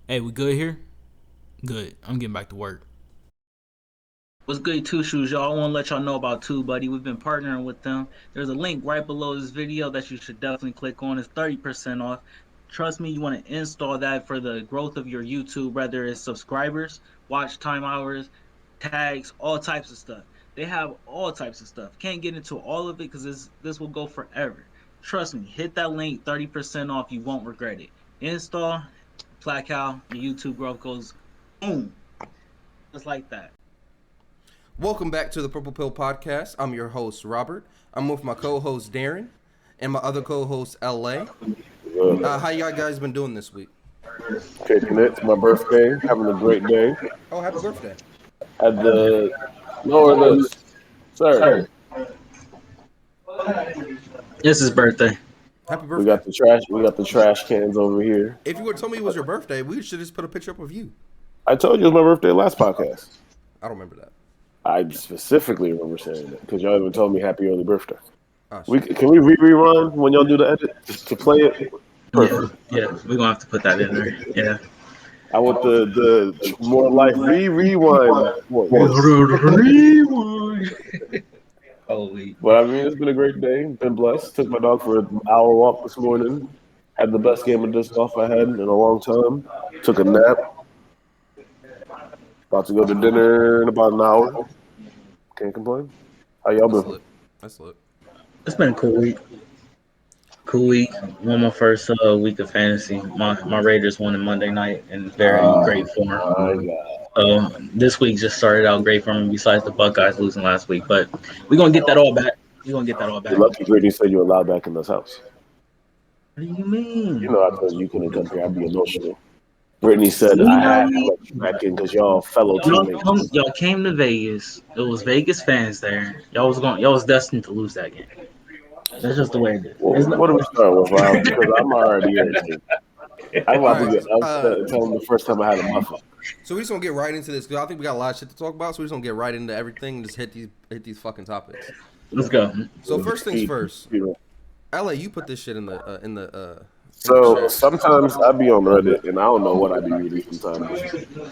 Hey, we good here? Good. I'm getting back to work. What's good, Two Shoes? Y'all, I want to let y'all know about Two Buddy. We've been partnering with them. There's a link right below this video that you should definitely click on. It's 30% off. Trust me, you want to install that for the growth of your YouTube, whether it's subscribers, watch time hours, tags, all types of stuff. They have all types of stuff. Can't get into all of it because this will go forever. Trust me, hit that link, 30% off. You won't regret it. Install, Placow, your YouTube growth goes boom, just like that. Welcome back to the Purple Pill Podcast. I'm your host, Robert. I'm with my co-host, Darren, and my other co-host, LA. How y'all guys been doing this week? Kicking it. It's my birthday. Having a great day. Oh, happy birthday. At the lower list. Sir. It's his birthday. Happy We birthday. got the trash. We got the trash cans over here. If you would have told me it was your birthday, we should just put a picture up of you. I told you it was my birthday last podcast. I don't remember that. I specifically remember saying that because y'all even told me happy early birthday. Oh, Can we rerun when y'all do the edit just to play it? Perfect. Yeah, we're gonna have to put that in there. Yeah. I want the more like rewind. Holy. But I mean, it's been a great day. Been blessed. Took my dog for an hour walk this morning. Had the best game of disc golf I had in a long time. Took a nap. About to go to dinner in about an hour. Can't complain. How y'all That's been? lit. That's lit. It's been a cool week. Cool week. Won my first week of fantasy. My Raiders won on Monday night in very great form. My God. This week just started out great for me. Besides the Buckeyes losing last week, but we're gonna get that all back. We're gonna get that all back. You're lucky Brittany said you allowed back in this house. What do you mean? You know I told you couldn't come here. I'd be emotional. Brittany said I had to let you back in because y'all fellow teammates. Y'all came to Vegas. It was Vegas fans there. Y'all was destined to lose that game. That's just the way it is. What do we start with, Rob? Because I'm already irritated. I'm about to get upset and tell them the first time I had a muffin. So we just gonna get right into this because I think we got a lot of shit to talk about. So we just gonna get right into everything and just hit these fucking topics. Let's go. So first things first. LA, you put this shit in the So sometimes I be on Reddit and I don't know what I be reading sometimes.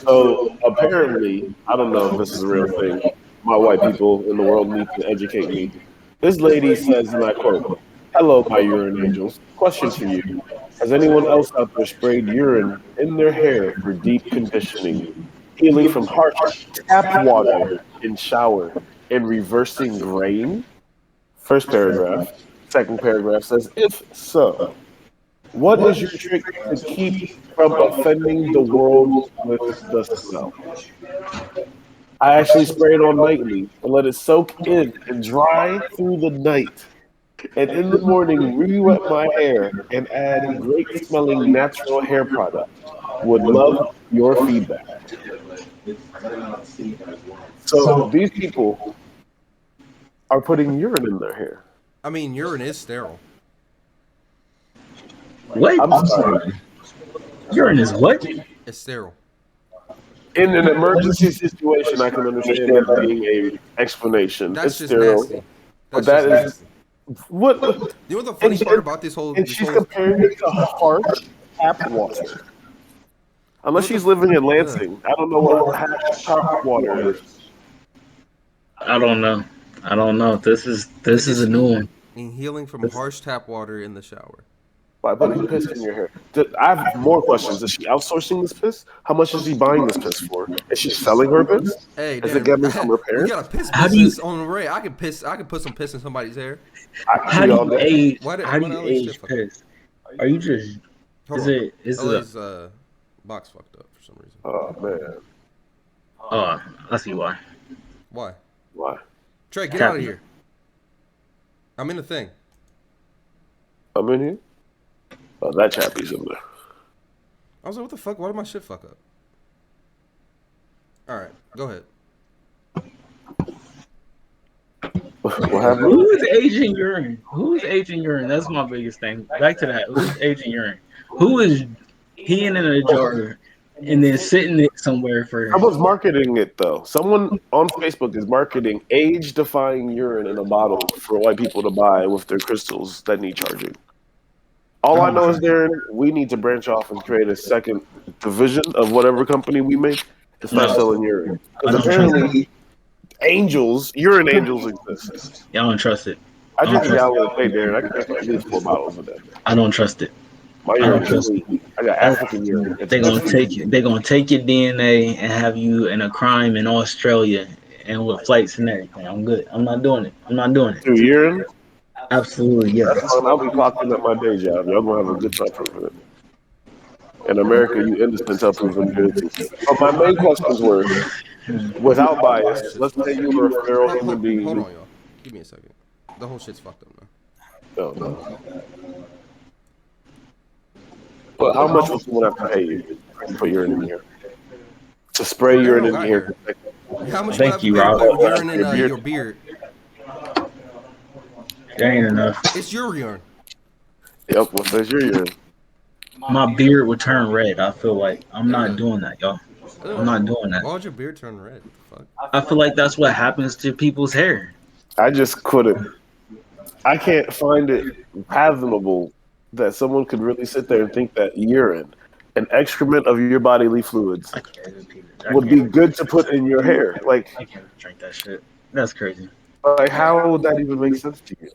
So apparently, I don't know if this is a real thing. My white people in the world need to educate me. This lady says, and I quote, "Hello, my urine angels. Question for you. Has anyone else out there sprayed urine in their hair for deep conditioning, healing from harsh tap water in shower, and reversing grain?" First paragraph. Second paragraph says, "If so, what is your trick to keep from offending the world with the smell?" I actually spray it on nightly and let it soak in and dry through the night. And in the morning, re-wet my hair and add great smelling natural hair product. Would love your feedback. So these people are putting urine in their hair. I mean, urine is sterile. What? I'm sorry. Urine is what? It's sterile. In an emergency situation, I can understand that being a explanation. That's It's just sterile. nasty. But That's that just is nasty. what. You know what the funny And- part about this whole? And This she's whole comparing it to harsh tap water. Unless she's living in Lansing, I don't know what harsh tap water is. I don't know. This is a new one. in healing from harsh tap water in the shower. By putting piss in your hair. I have more questions. Is she outsourcing this piss? How much is she buying this piss for? Is she selling her piss? Hey, Is it getting from her we parents? got a piss How do you- business on the way. I can put some piss in somebody's hair. How do you age? Why How do did you LA shit age fuck up? piss? Are you just? Hold Is on. it? Is it? LA's box fucked up for some reason. Oh, man. Oh, I see why. Why? Why? Trey, get out of here. I'm in the thing. I'm in here? Oh, that chappie's in there. I was like, what the fuck? Why did my shit fuck up? All right, go ahead. What happened? Who is aging urine? Who's aging urine? That's my biggest thing. Back to that. Who's aging urine? Who is peeing in a jar and then sitting it somewhere for? Someone's marketing it, though. Someone on Facebook is marketing age-defying urine in a bottle for white people to buy with their crystals that need charging. All I know is, Darren, we need to branch off and create a second division of whatever company we make to start No. selling urine. I Because don't trust apparently, urine angels exist. Yeah, I don't trust it. I I drink don't a trust gallon a day, Darren. I can drink at least 4 bottles a day. I don't trust it. My I urine don't is trust clean. I got African urine. They're gonna take you. They're gonna take your DNA and have you in a crime in Australia and with flights and everything. I'm good. I'm not doing it. I'm not doing it. Through urine? Absolutely, yes. That's fine. I'll be clocked in at my day job. Y'all gonna have a good time proving it. In America, you innocent until proven guilty. But my main questions were, without bias, let's say you were a feral human being. Hold on, y'all. Give me a second. The whole shit's fucked up now. No. But how much would someone have to pay you to put urine in here? To spray urine in here? How much Thank you, would I Rob. put urine in Your your beard? That ain't enough. It's your urine. Yep, what says your urine? My beard would turn red. I feel like I'm not doing that, y'all. I'm not doing that. Why would your beard turn red? What the fuck? I feel like that's what happens to people's hair. I just couldn't. I can't find it fathomable that someone could really sit there and think that urine, an excrement of your bodily fluids, I can't repeat it. would be good to put in your hair. Like, I can't drink that shit. That's crazy. how would that even make sense to you?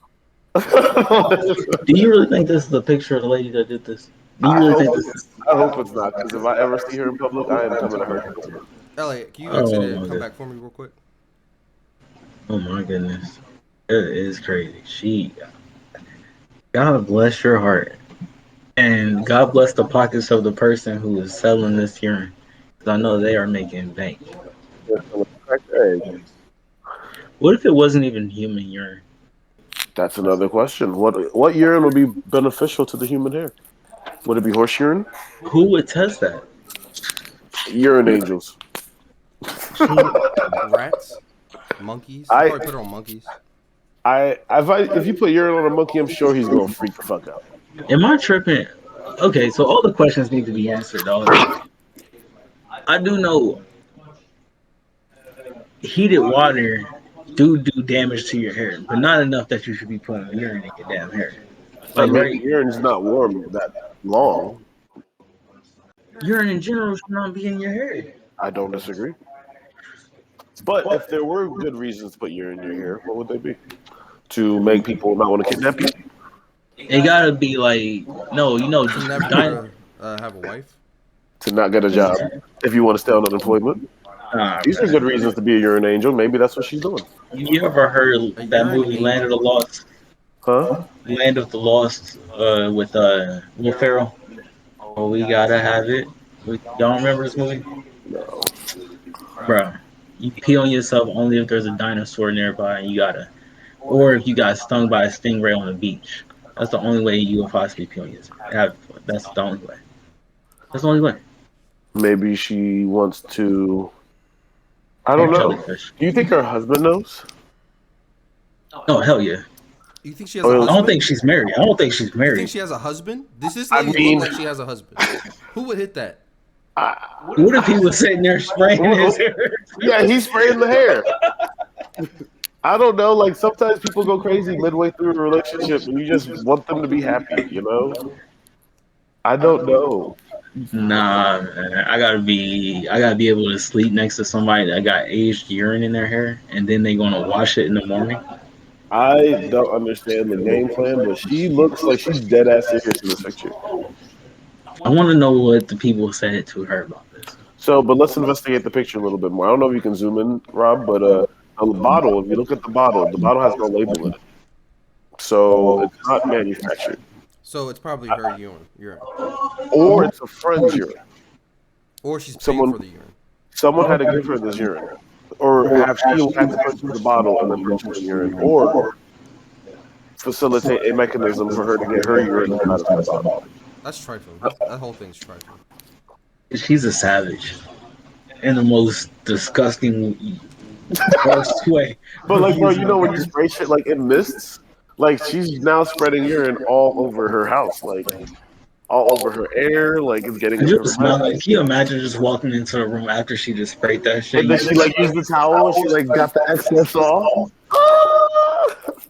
Do you really think this is the picture of the lady that did this? Do you really think this is? I hope it's not, because if I ever see her in public, I am coming to her. Elliot, can you exit Oh, it and my come God. back for me real quick? Oh my goodness. It is crazy. God bless your heart. And God bless the pockets of the person who is selling this urine. Because I know they are making bank. What if it wasn't even human urine? That's another question. What urine would be beneficial to the human hair? Would it be horse urine? Who would test that? Urine angels. Rats? Monkeys? I- Probably put it on monkeys. If you put urine on a monkey, I'm sure he's gonna freak the fuck out. Am I tripping? Okay, so all the questions need to be answered. I do know heated water do damage to your hair, but not enough that you should be putting urine in your damn hair. I Like, mean, right, urine's not warm that long. urine in general should not be in your hair. I don't disagree. But if there were good reasons to put urine in your hair, what would they be? To make people not want to kidnap you? It gotta be like, no, To never have a wife? To not get a job? If you want to stay on unemployment? These are good reasons to be a urine angel. Maybe that's what she's doing. You ever heard that movie Land of the Lost? Huh? Land of the Lost with Will Ferrell? Oh, we gotta have it. Y'all remember this movie? No. Bro, you pee on yourself only if there's a dinosaur nearby and you gotta, or if you got stung by a stingray on the beach. That's the only way you will possibly pee on yourself. That's the only way. That's the only way. Maybe she wants to. I don't know. Jellyfish. Do you think her husband knows? Oh, hell yeah. You think she has a I husband? I don't think she's married. I don't think she's You think married. she has a husband? This I lady mean- look like she has a husband. Who would hit that? What if he was sitting there spraying his hair? Yeah, he's spraying the hair. I don't know. Like, sometimes people go crazy midway through a relationship and you just want them to be happy, you know? I don't know. Nah, man. I gotta be able to sleep next to somebody that got aged urine in their hair, and then they gonna wash it in the morning. I don't understand the game plan, but she looks like she's dead ass serious in this picture. I want to know what the people said to her about this. So, but let's investigate the picture a little bit more. I don't know if you can zoom in, Rob, but the bottle, if you look at the bottle has no label in it. So it's not manufactured. So it's probably her urine. Or it's a friend's urine. Or she's paying Someone- for the urine. Someone had to give her this urine. Or have she had to purchase the bottle and then purchase the urine. Or facilitate a mechanism for her to get her urine out of the bottle. That's trifling. That whole thing's trifling. She's a savage in the most disgusting, worst way. But like, bro, you know when you spray shit like in mists, like she's now spreading urine all over her house, like all over her air, like it's getting. Could into you, her smell, mouth. like, can you imagine just walking into a room after she just sprayed that shit? And then she like used the towel and she like got the excess off.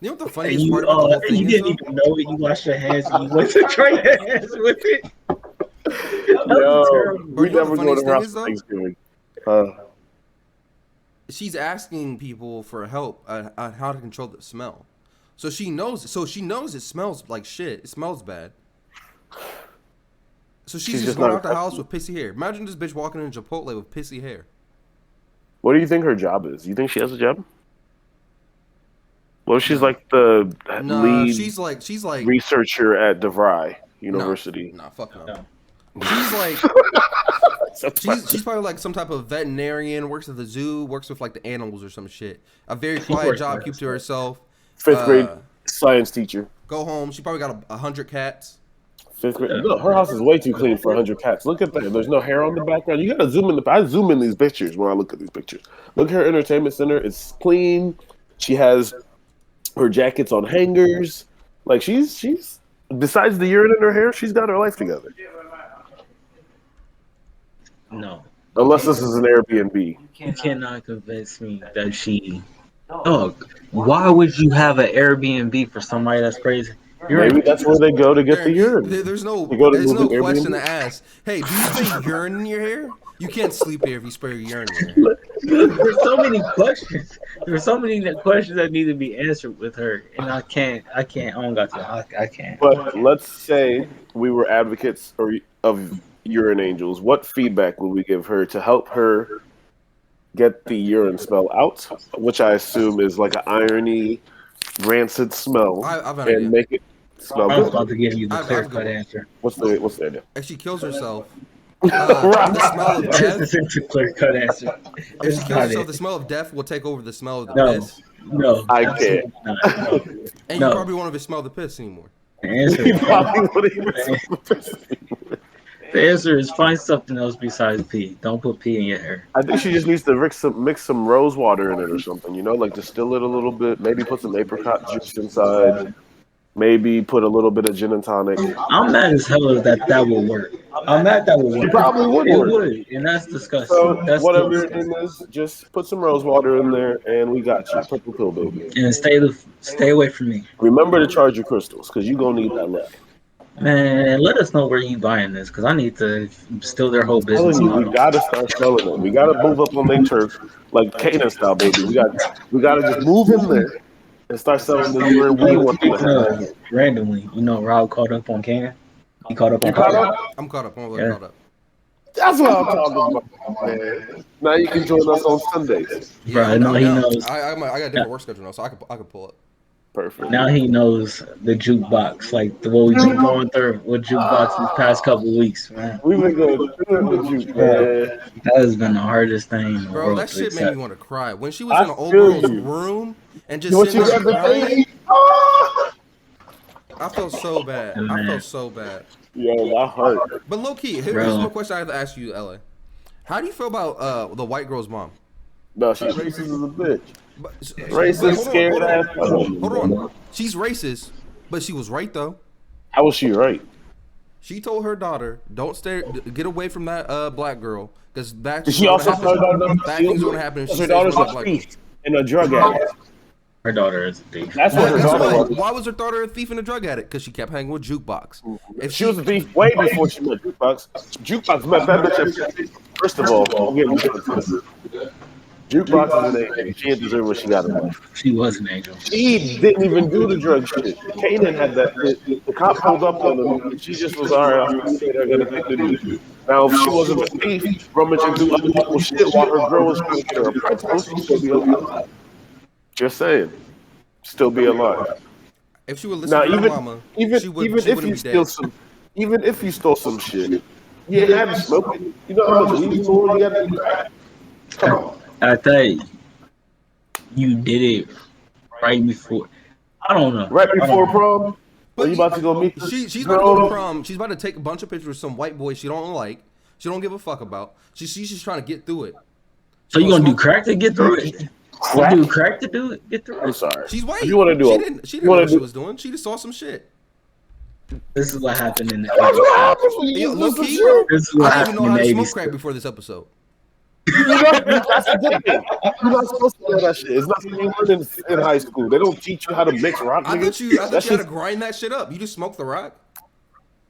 You know what the And funniest you, part about the whole you thing is, didn't though? even know it. You washed your hands and you went to try your hands with it. Yo, Bro, we you know never the go to funniest her thing house is, for though? Thanksgiving. She's asking people for help on how to control the smell. So she knows. So she knows it smells like shit. It smells bad. So she's just just going not out the house accustomed. with pissy hair. Imagine this bitch walking in Chipotle with pissy hair. What do you think her job is? You think she has a job? Well, she's like the Nah, lead she's like researcher at DeVry nah, University. Nah, fuck no. No. She's like she's probably like some type of veterinarian. Works at the zoo. Works with like the animals or some shit. A very quiet works job. with Keeps to herself. Fifth grade science teacher. Go home. She probably got 100 cats. Fifth grade. Look, her house is way too clean for 100 cats. Look at that. There's no hair on the background. You gotta zoom in. I zoom in these pictures when I look at these pictures. Look at her entertainment center. It's clean. She has her jackets on hangers. Like she's besides the urine in her hair, she's got her life together. No, Unless this is an Airbnb. you cannot convince me that she. Oh, why would you have an Airbnb for somebody that's crazy? Maybe that's where they go to get the urine. There's no You go to there's no Google question Airbnb? to ask. Hey, do you spray urine in your hair? You can't sleep here if you spray urine in your hair. There's so many questions. There's so many questions that need to be answered with her, and I can't. I don't got to. I can't. But let's say we were advocates of urine angels. What feedback would we give her to help her get the urine smell out? Which I assume is like an irony, rancid smell, I've had an and idea. make it smell I was good. about to give you the I've clear got cut one. answer. What's the idea? If she kills herself, Right. the smell of This death. is a clear cut answer. If It's she kills not herself, it. the smell of death will take over the smell of the No. piss, No, I absolutely can't. not. No. and No. you probably won't even smell the piss anymore. The answer, You probably wouldn't even smell the the answer is find something else besides pee. Don't put pee in your hair. I think she just needs to mix some rose water in it or something, you know, like distill it a little bit, maybe put some apricot juice inside, maybe put a little bit of gin and tonic. I'm mad as hell that would work. I'm mad that would work. It probably would It work. would, and that's disgusting. So That's whatever still your disgusting. name is, just put some rose water in there and we got you. Purple pill, baby. And stay away from me, Remember to charge your crystals, because you're going to need that left. man. Let us know where you buying this, because I need to steal their whole I'm business telling you, we model. got to start selling them. We got to move up on their turf, like Canaan style, baby. We got to just move in there and start selling the urine we want to Speaking have. of, randomly, Rob caught up on Canaan. He caught up on You caught up? I'm caught up. I'm Yeah. caught up. That's what I'm talking about, man. Now you can join us on Sundays. Bro, I know he now- knows. I got a different work schedule now, so I can pull up. Perfect. Now he knows the jukebox, like what we've been going through with jukebox these past couple of weeks, man. We've been going through it with you, man. That has been the hardest thing in the Bro, world that to shit made accept. me want to cry. When she was I in the old feel girl's you. room and just You know what sitting you there got to crying, say? Ah! I felt so bad. I Man. felt so bad. Yo, my heart. But low key, here's Bro. one question I have to ask you, LA. How do you feel about the white girl's mom? No, she's racist as a bitch. But, Racist, hold on, scared hold on, ass. Hold on. She's racist, but she was right though. How was she right? She told her daughter, "Don't stay, get away from that black girl, because bad Did things she are also gonna tell her happen. daughter Bad things are gonna happen if she her stays daughter's with a a black girl." thief and a drug addict? Her daughter is a thief. That's what her Guess daughter what? was. Why was her daughter a thief and a drug addict? Because she kept hanging with Jukebox. If She was a thief way before she met Jukebox. Jukebox met that bitch at, first of all, Jukebox is an angel. She didn't deserve what she got in life. She was an angel. She didn't even do the drug shit. Kanan had that shit. The cop pulled up on him, and she just was, all right, I'm going to say they're going to take the dude. Now, if she wasn't a thief, rummaging through other people's shit while her girl was trying to get her a pretzel, she'd still be alive. Just saying. Still be alive. If she would listen Now, to her even mama, even she even if wouldn't you be steal dead. some, even if you stole some shit, you had to smoke it. You know how much weed you stole? You had to do that. Come on. I thought you did it right before. I don't know. Right I don't before know. prom, are you about to go meet this She's about to go to girl? prom. She's about to take a bunch of pictures with some white boy she don't like. She don't give a fuck about. She's just trying to get through it. So you gonna do crack to get through it? You do crack to do it? Get through I'm it. sorry. She's white. If you want to do she it, didn't know what she was doing. She just saw some shit. This is what happened in the That's 80s. what happens when you Yo, use low this key, shit. bro. This is what I didn't even happened know in how the to smoke 80s. crack before this episode. That's the good thing. You're not supposed to know that shit. It's not something you learn in high school. They don't teach you how to mix rock. I nigga. thought you That had to shit's- grind that shit up. You just smoke the rock.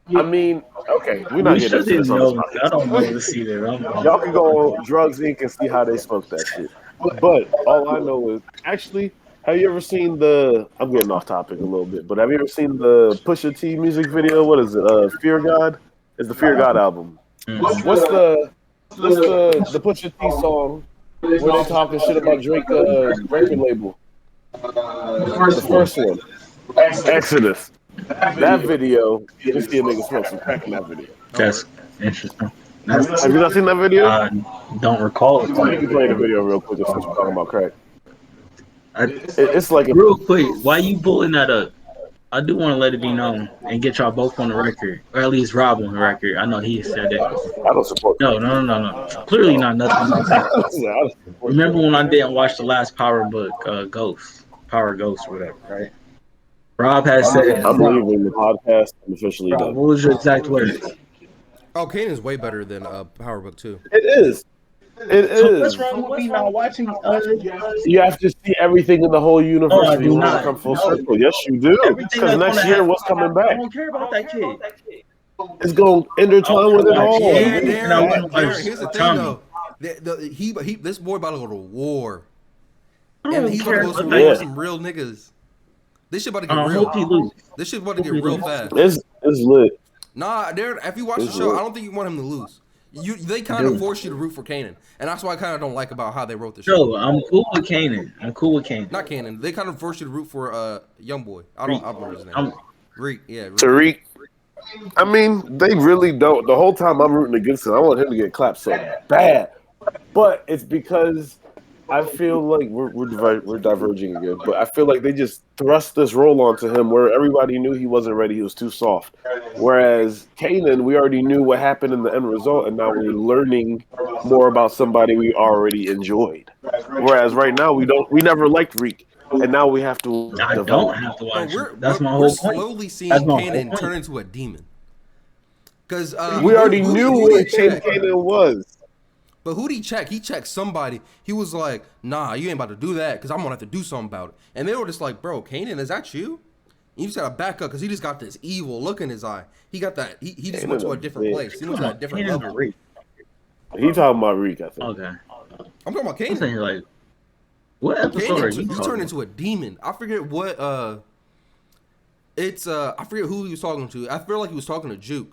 I mean, okay, we're not We getting into shouldn't this on this know. I don't know podcast. this either. Y'all can go on Drugs Inc. and see how they smoke that shit. But all I know is actually, have you ever seen the? I'm getting off topic a little bit, but have you ever seen the Pusha T music video? What is it? Fear God? It's the Fear God album. What's the Pusha T song where they talking shit about Drake record label? The first one, Exodus. That video, you see a nigga smoke some crack in that video. That's interesting. Have you not seen that video? Don't recall. You can play the video real quick since we're talking about crack. It's like a, Real quick, why you pulling that up? I do want to let it be known and get y'all both on the record, or at least Rob on the record. I know he said that. I don't support. No. Clearly not nothing. I don't support. Remember when I didn't watch the last Power book, Power Ghost, or whatever, right? Rob has said. I'm leaving the podcast. I'm officially Rob, done. what was your exact words? Oh, Kanan's way better than Power Book 2. It is. It So what's is. wrong with me not watching? You have to see everything in the whole universe. Oh, I if do you want not. to come full circle. Yes, you do. Everything Because that's next gonna year, happen- what's coming I back? don't care about that kid. It's going to intertwine with it all. Yeah, Darren, Darren, here's the thing Tommy. though. This boy about to go to war, I and don't he's about care to go about to that. war Yeah. with some real niggas. This shit about to get I real. hope he loses. This shit about to get real fast. It's lit. Nah, Darren, if you watch the It's show, lit. I don't think you want him to lose. They kind of Dude. force you to root for Kanan, and that's why I kind of don't like about how they wrote the show. No, I'm cool with Kanan. Not Kanan. They kind of force you to root for young boy. I don't remember his name. I'm- Reek. Yeah. Reek. Tariq. I mean, they really don't. The whole time I'm rooting against him, I want him to get clapped so bad. But it's because I feel like we're diverging again. But I feel like they just thrust this role onto him where everybody knew he wasn't ready. He was too soft. Whereas Kanan, we already knew what happened in the end result, and now we're learning more about somebody we already enjoyed. Whereas right now we never liked Reek, and now we have to. I develop. don't have to No, watch we're it. That's my we're whole point. slowly seeing That's my whole Kanan point. turn into a demon. Because We already knew who what did he check? Kanan was. But who did he check? He checked somebody. He was like, "Nah, you ain't about to do that because I'm gonna have to do something about it." And they were just like, "Bro, Kanan, is that you?" You just gotta back up because he just got this evil look in his eye. He got that. He just went to a different place. He went to a different Kanan's level. Reek. He talking about Reek, I think. Okay. I'm talking about I'm Kanan. saying like, what episode are Kanan, you he talking turned about? into a demon. I forget what. It's I forget who he was talking to. I feel like he was talking to Juke,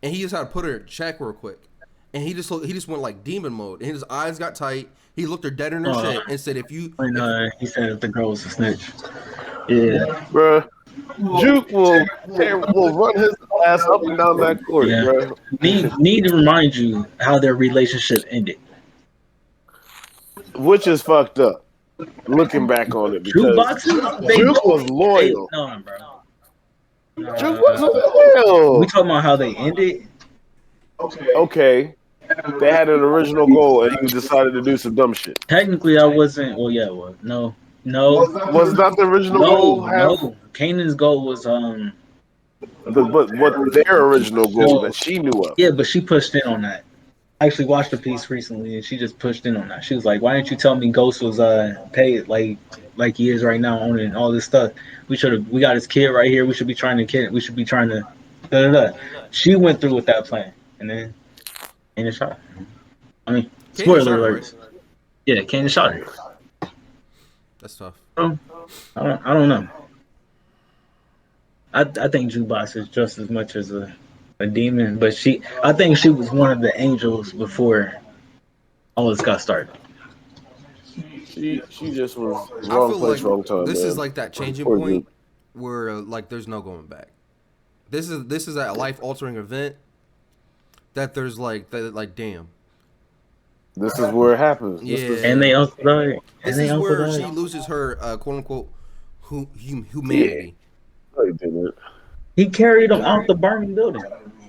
and he just had to put her in check real quick. And he just went like demon mode, and his eyes got tight. He looked her dead in her shit and said, "If you." When he said if the girl was a snitch. Yeah. Bruh. Juke will run his ass up and down that court, Yeah. bruh. Need to remind you how their relationship ended. Which is fucked up. Looking back on it, Two because boxes? They Juke both- was loyal. No, bro. Juke was loyal. We talking about how they ended? Okay. They had an original goal and he decided to do some dumb shit. Technically, I wasn't. Well, yeah, it was. No. Was not the original goal No. Kanan's goal was but what their original goal that she knew of. yeah, but she pushed in on that. I actually watched a piece recently, and she just pushed in on that. She was like, "Why didn't you tell me Ghost was paid like he is right now, owning all this stuff? We got his kid right here. We should be trying to da da da." She went through with that plan, and then Kanan shot her. I mean, Kanan spoiler shot her, alerts. Yeah, Kanan shot her. That's tough. I don't know. I think Jukebox is just as much as a demon, but I think she was one of the angels before all this got started. She just was I wrong feel place, like wrong time. this man. is like that changing Poor point Juke. where like there's no going back. This is that life altering event that there's like damn. This is where it happens. This Yeah. is- And they uncle died. This And they is uncle where she died. loses her quote unquote humanity. No, he didn't. He carried him out the burning building.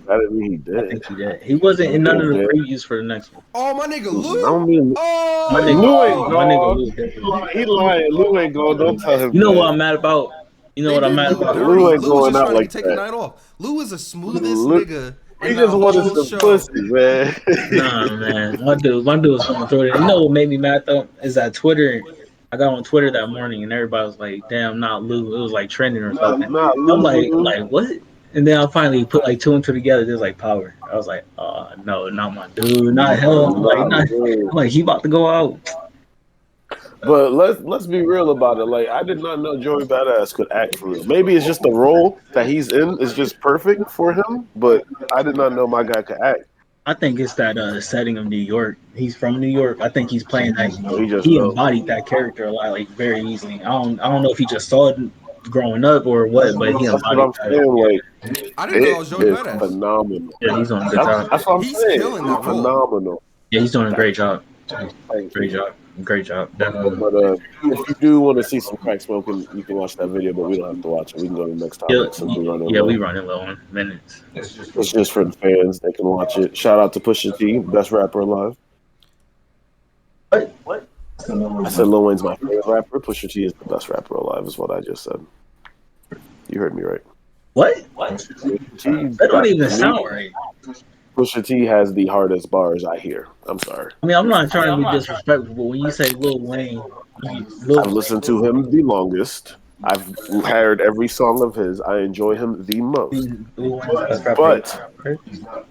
I didn't mean he I did. think he did. He wasn't in none of the Yeah. previews for the next one. Oh my nigga I Lou! don't mean Oh My Lou ain't my nigga gone. Lou definitely. He lying. Lou ain't gone. Don't tell him. You know that. what I'm mad about? You know what I'm mad about? Lou Lou ain't ain't going just out trying like to take that. the night off. Lou is the smoothest Lou- nigga. He in just the wanted whole some show. pussy, man. Nah, man. My dude was going through it. You know what made me mad though? Is that Twitter. I got on Twitter that morning and everybody was like, "Damn, not Lou." It was like trending or something. Nah, Lou, I'm like, what? And then I finally put like two and two together. There's like power. I was like, oh no, not my dude, not hell. I'm like he about to go out. But let's be real about it. Like I did not know Joey Badass could act for real. Maybe it's just the role that he's in is just perfect for him. But I did not know my guy could act. I think it's that setting of New York. He's from New York. I think he's playing that. He embodied that character a lot, like very easily. I don't know if he just saw it growing up or what, but he embodied that. Like, I didn't know it was Joey Badass. Phenomenal. Yeah, he's doing a good job. That's what I'm He's saying. killing that role. Phenomenal. Yeah, he's doing a great job. Great job. Definitely. But if you do want to see some crack smoking, you can watch that video, but we don't have to watch it. We can go to the next topic. We running low on minutes. It's just for the fans. They can watch it. Shout out to Pusha T, best rapper alive. What? I said Lil Wayne's my favorite rapper. Pusha T is the best rapper alive, is what I just said. You heard me right. What? That don't even sound right. Pusha T has the hardest bars I hear. I'm sorry. I mean, I'm not trying to be disrespectful, but when you say Lil Wayne, I've listened to him the longest. I've heard every song of his. I enjoy him the most. But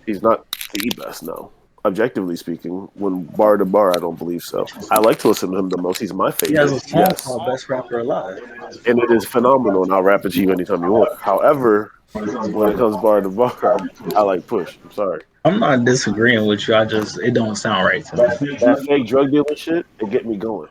he's not the best, no. Objectively speaking, when bar to bar, I don't believe so. I like to listen to him the most. He's my favorite. He has a song called Best Rapper Alive. And it is phenomenal, and I'll rap it to you anytime you want. However, when it comes bar to bar, I like Push. I'm sorry. I'm not disagreeing with you. It don't sound right to me. That fake drug dealer shit, it get me going.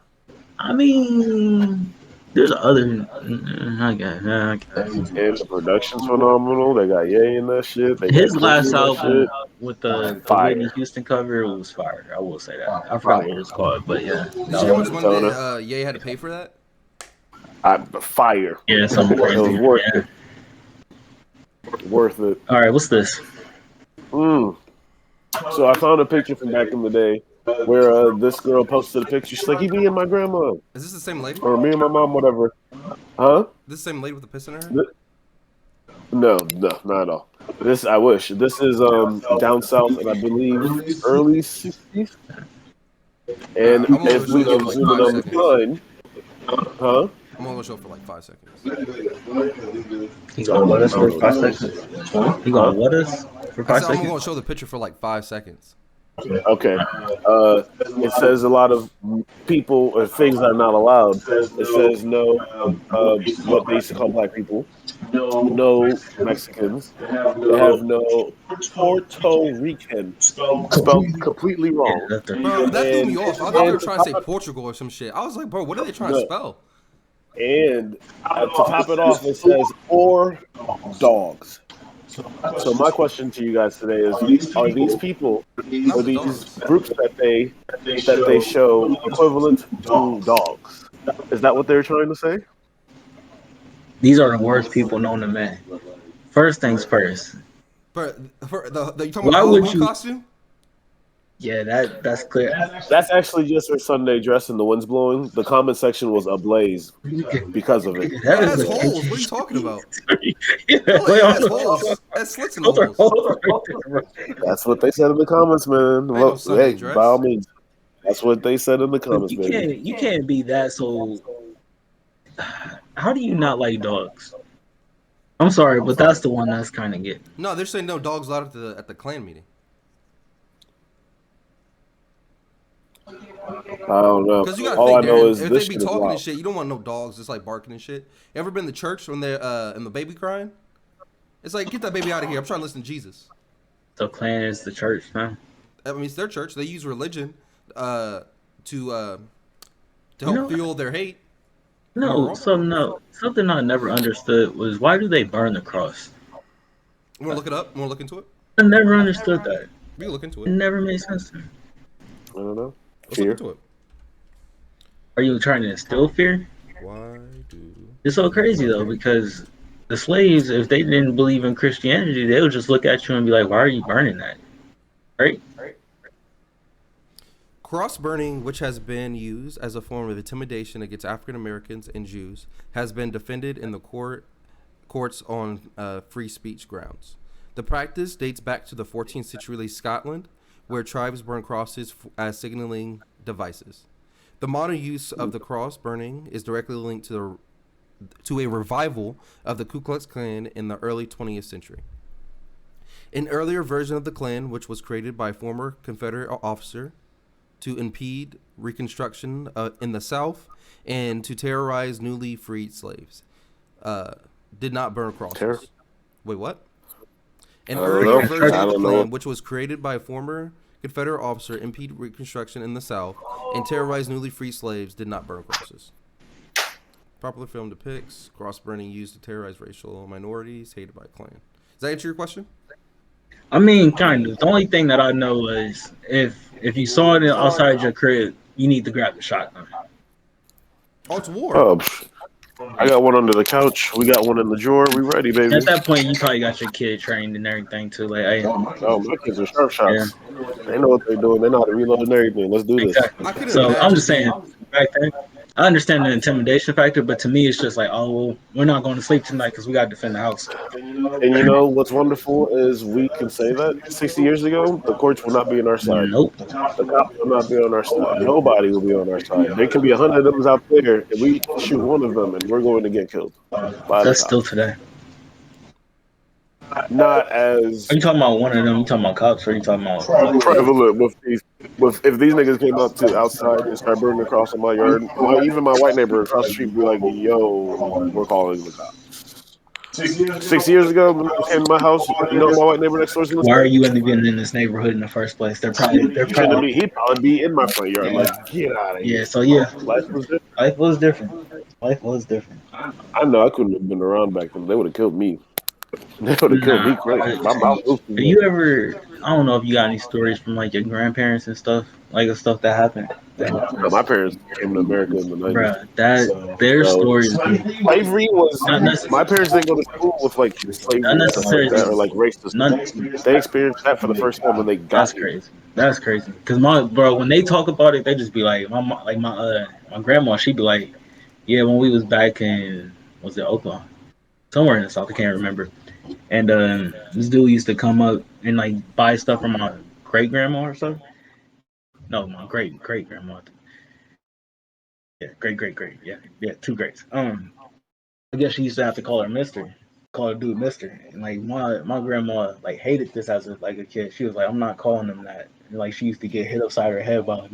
I mean, there's other. I guess. And the production's phenomenal. They got Ye in that shit. His last album with the Whitney Houston cover was fire. I will say that. I forgot what it was called, but yeah. Did you know which one that Ye had to pay for that? Fire. Yeah, something crazy. It was worth it. Worth it. All right, what's this? So I found a picture from back in the day where this girl posted a picture. She's like, "He be in my grandma." Is this the same lady? Or me and my mom, whatever. Huh? This the same lady with the piss in her? No, not at all. This I wish. This is down south, and I believe early '60s. And if we can zoom in on the time, huh? I'm only gonna show for like 5 seconds. You gonna let us for 5 seconds? You gonna let us for 5 seconds? I'm gonna show the picture for like 5 seconds. Okay. It says a lot of people or things that are not allowed. It says no, what they used to call black people. No Mexicans. They have no Puerto Rican. Spelled completely wrong. Bro, that threw me off. I thought they were trying to say Portugal or some shit. I was like, bro, what are they trying to spell? And to top it off, it says or dogs. So my question to you guys today is: are these people or these groups that they show equivalent to dogs? Is that what they're trying to say? These are the worst people known to man. First things first. But for you talking about the Halloween costume? Yeah, that's clear. That's actually just her Sunday dress and the wind's blowing. The comment section was ablaze because of it. That has holes. What are you talking about? It has holes. That's slits in the holes. That's what they said in the comments, man. Well, hey, by all means, that's what they said in the comments, man. You can't be that so. How do you not like dogs? I'm sorry, but that's the one that's kind of getting. No, they're saying no dogs allowed at the clan meeting. I don't know. Because you gotta all think, I know is if this they be talking and shit, you don't want no dogs just like barking and shit. You ever been to church when they're and the baby crying? It's like, get that baby out of here. I'm trying to listen to Jesus. So clan is the church, man. I mean, it's their church. They use religion to help fuel their hate. Something I never understood was why do they burn the cross? You want to look it up? You want to look into it? I never understood that. We can look into It it. never made sense to me. I don't know. Let's look into it. Are you trying to instill fear? Why do... It's so crazy though, because the slaves, if they didn't believe in Christianity, they would just look at you and be like, "Why are you burning that?" Right? Cross burning, which has been used as a form of intimidation against African Americans and Jews, has been defended in the courts on free speech grounds. The practice dates back to the 14th century Scotland, where tribes burn crosses as signaling devices. The modern use of the cross burning is directly linked to to a revival of the Ku Klux Klan in the early 20th century. An earlier version of the Klan, which was created by a former Confederate officer to impede Reconstruction in the South and to terrorize newly freed slaves, did not burn crosses. Wait, what? An earlier version of the Klan, which was created by a former Confederate officer, impede Reconstruction in the South and terrorize newly freed slaves, did not burn crosses. Popular film depicts cross burning used to terrorize racial minorities hated by Klan. Does that answer your question? I mean, kind of. The only thing that I know is if you saw it outside your crib, you need to grab the shotgun. Oh, it's war. Oh, I got one under the couch. We got one in the drawer. We ready, baby. At that point, you probably got your kid trained and everything too. Like, hey, oh, my kids are sharp shots. Yeah. They know what they're doing. They know how to reload and everything. Let's do this. Exactly. So I'm just saying, back then, I understand the intimidation factor, but to me, it's just like, oh, well, we're not going to sleep tonight because we got to defend the house. And you know what's wonderful is we can say that 60 years ago, the courts will not be on our side. Nope. The cops will not be on our side. Nobody will be on our side. There can be 100 of them out there, and we shoot one of them, and we're going to get killed. That's still today. Not as. Are you talking about one of them? You talking about cops, or are you talking about prevalent with these? If these niggas came up to outside and start burning across in my yard, even my white neighbor across the street would be like, "Yo, we're calling the cops." 6 years ago, when they came to my house, you know my white neighbor next door. Why are you even in this neighborhood in the first place? He'd probably be in my front yard. Like, get out of here. Yeah. So yeah, life was different. Life was different. I know I couldn't have been around back then. They would have killed me. They would have killed me quick. My mouth was too big. You ever? I don't know if you got any stories from like your grandparents and stuff, like the stuff that happened. No, my parents came to America in the 90s. Bruh, their stories. Slavery was. My parents didn't go to school with like slavery or like racist. They experienced that for the first time when they got. That's crazy. That's crazy. Cause when they talk about it, they just be like, my grandma, she'd be like, yeah, when we was back in, was it Oklahoma? Somewhere in the South, I can't remember. And this dude used to come up and like buy stuff from my great grandma or something. No, my great grandma. Yeah, great. Yeah, two greats. I guess she used to have to call her dude Mister. And like my grandma like hated this as like a kid. She was like, I'm not calling him that. And, like she used to get hit upside her head by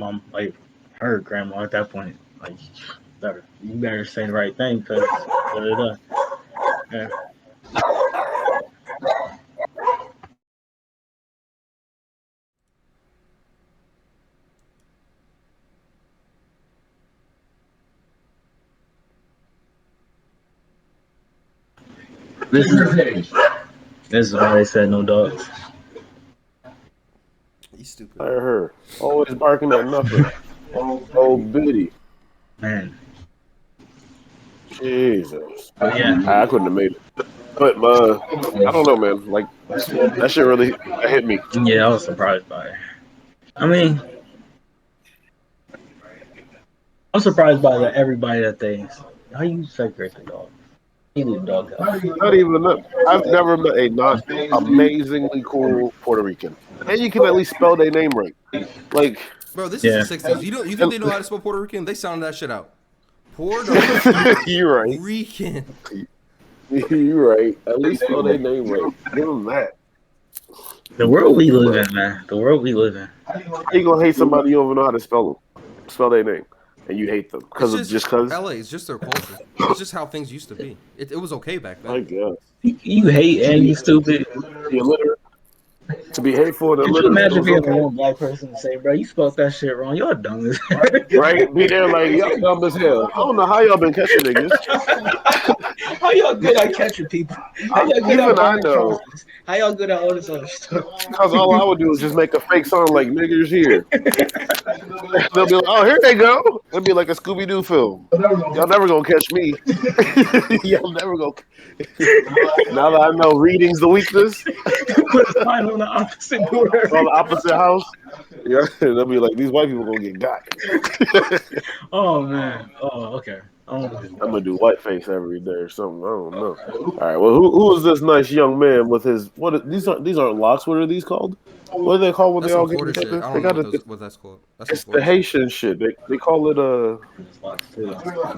her grandma at that point. Like, you better say the right thing because yeah. This is why they said no dogs. You stupid. I heard her always barking at nothing. Oh, Biddy. Man. Jesus. Yeah. I couldn't have made it. But I don't know, man. Like that shit really hit me. Yeah, I was surprised by it. I mean, I'm surprised by everybody that thinks how you separate the dog. Dog not even I've never met a not amazingly cool Puerto Rican, and you can at least spell their name right. Like, bro, this is the '60s. You think they know how to spell Puerto Rican? They sound that shit out. Puerto You're right. Rican. You're right. At least spell their name right. Give them that. The world we live in, man. The world we live in. How you gonna hate somebody you don't even know how to spell their name? And you hate them because LA is just their culture. It's just how things used to be. It was okay back then. I guess you hate and you stupid. You're illiterate. To be hateful and illiterate. Could you imagine being the one black person to say, "Bro, you spelled that shit wrong. Y'all dumb as hell." Right? Be there like y'all dumb as hell. I don't know how y'all been catching niggas. How y'all good at catching people? How y'all good at I know. How y'all good at all this other stuff? Because all I would do is just make a fake song like "Niggers Here." They'll be like, "Oh, here they go." It'll be like a Scooby-Doo film. Y'all never gonna catch me. Y'all never gonna. Now that I know reading's the weakness. Put a sign on the opposite door. On the opposite house. Yeah, they'll be like, these white people gonna get got. Oh man. Oh, okay. I'm gonna do whiteface every day or something. I don't know. All right. Well, who is this nice young man with his these aren't locks? What are these called? What are they called when That's they all some get Florida shit. together? I They don't know got it. what that's called. That's It's some the Florida shit. Haitian shit. They call it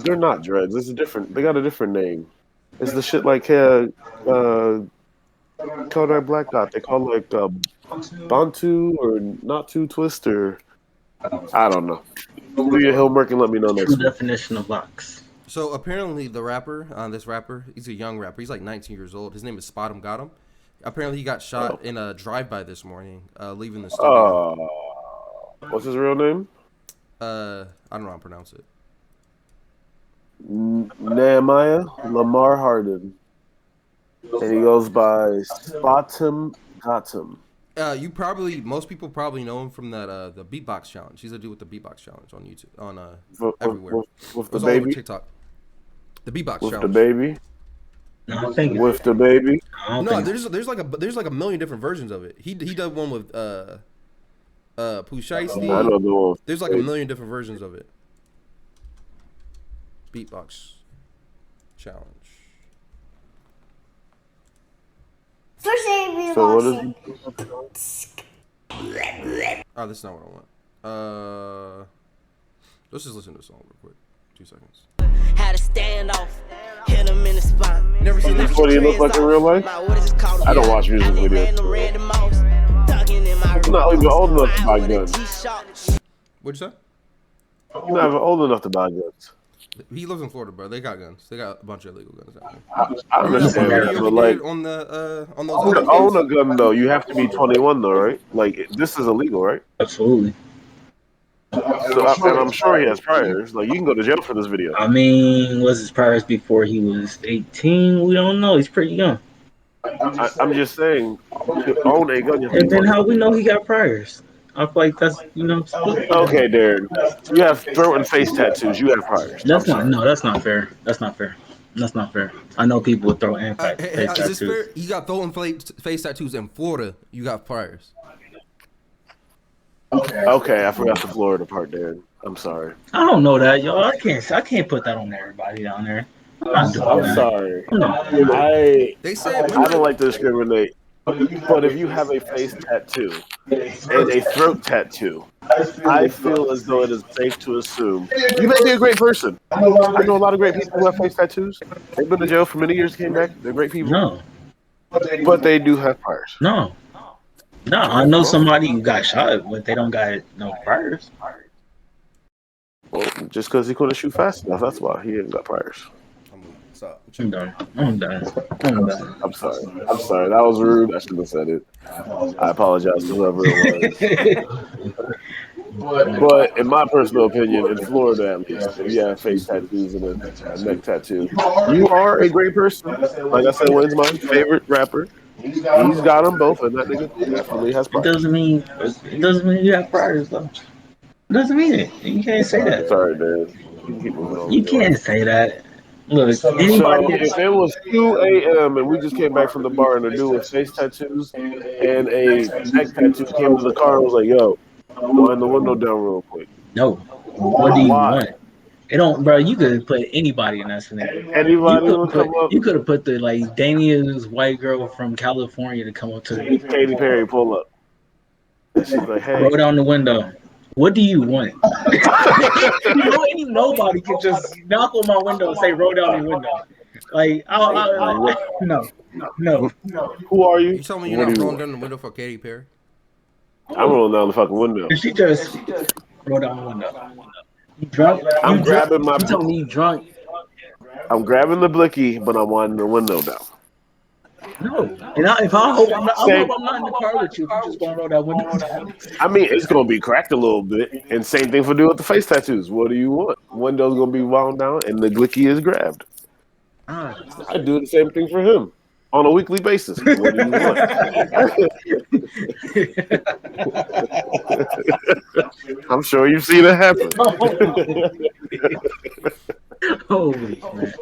They're not dreads. It's a different. They got a different name. It's the shit like Kodak Black Dot. They call it like Bantu or Not Too Twist or I don't know. Do your homework and let me know next True week. definition of locks. So apparently the rapper, this rapper, he's a young rapper. He's like 19 years old. His name is Spot 'em Got 'em. Apparently he got shot in a drive-by this morning, leaving the studio. What's his real name? I don't know how to pronounce it. Nehemiah Lamar Harden. And he goes by Spotum Gotum. Most people probably know him from that the beatbox challenge. He's a dude with the beatbox challenge on YouTube, on everywhere. With It the was all over baby? TikTok. The beatbox With challenge. the baby? No, I think With the baby? No, there's like a million different versions of it. He did one with Pooh Shiesty. I know the one. There's like a million different versions of it. Beatbox challenge. So what is Oh, this is not what I want. Let's just listen to the song real quick. 2 seconds. Had a standoff, hit him in the spine. Never seen this. what do you look like in real life? I don't watch music videos. I'm not even old enough to buy guns. What'd you say? I'm not even old enough to buy guns. He lives in Florida, bro. They got guns. They got a bunch of illegal guns out there. I understand that, Video but he like did on those to other own kids? a gun though, you have to be 21 though, right? Like this is illegal, right? absolutely. And I'm sure he has priors. Like you can go to jail for this video. I mean, was his priors before he was 18? We don't know. He's pretty young. I'm just saying, to own a gun. You have to And be then 21. how we know he got priors? I feel like that's Okay, Darren. You have throat and face tattoos. You have priors. That's not no. That's not fair. That's not fair. That's not fair. I know people with throat and face Is this tattoos. fair? You got throat and face tattoos in Florida. You got priors. Okay, I forgot the Florida part, Darren. I'm sorry. I don't know that, y'all. I can't put that on everybody down there. I'm not doing I'm that. sorry. No. They said I don't like to discriminate, but if you have a face tattoo and a throat tattoo, I feel as though it is safe to assume you may be a great person. I know a lot of great people who have face tattoos. They've been to jail for many years, came back. They're great people, No. but they do have priors. No. No. I know somebody who got shot, but they don't got no priors. Well, just because he couldn't shoot fast enough, that's why he ain't got priors. I'm done. I'm done. I'm done. I'm sorry. I'm sorry. That was rude. I shouldn't have said it. I apologize to whoever it was. But in my personal opinion, in Florida at least, if you have face tattoos and a neck tattoo, you are a great person. Like I said, Wayne's my favorite rapper. He's got them both, and that nigga definitely has It priors. doesn't mean you have priors though. It doesn't mean it. You can't say that. Sorry, man. You can keep moving on. You can't say that. Look, So anybody if it was 2 a.m. and we just came back from the bar and a dude with face tattoos and a neck tattoo came to the car and was like, yo, wind the window down real quick. no. What do you Why? want? It don't, bro. You could put anybody in that scenario. Anybody would come up. You could have put the like Damien's white girl from California to come up to the Katy Perry pull up. And she's like, hey. roll down the window. What do you want? Nobody can just knock on my window and say roll down your window. Like, no. Who are you? You told me you're What not do you rolling want? down the window for Katy Perry. I'm rolling down the fucking window. She just roll down the window. You drunk? I'm grabbing my. You told me you drunk. I'm grabbing the blicky, but I'm winding the window down. No. And if I hope I'm not, I Same. hope I'm not in the car with you. If you just gonna roll that window down. I mean, it's gonna be cracked a little bit, and same thing for doing with the face tattoos. What do you want? Window's gonna be wound down, and the blicky is grabbed. I do the same thing for him on a weekly basis. What do you want? I'm sure you've seen it happen. Holy man.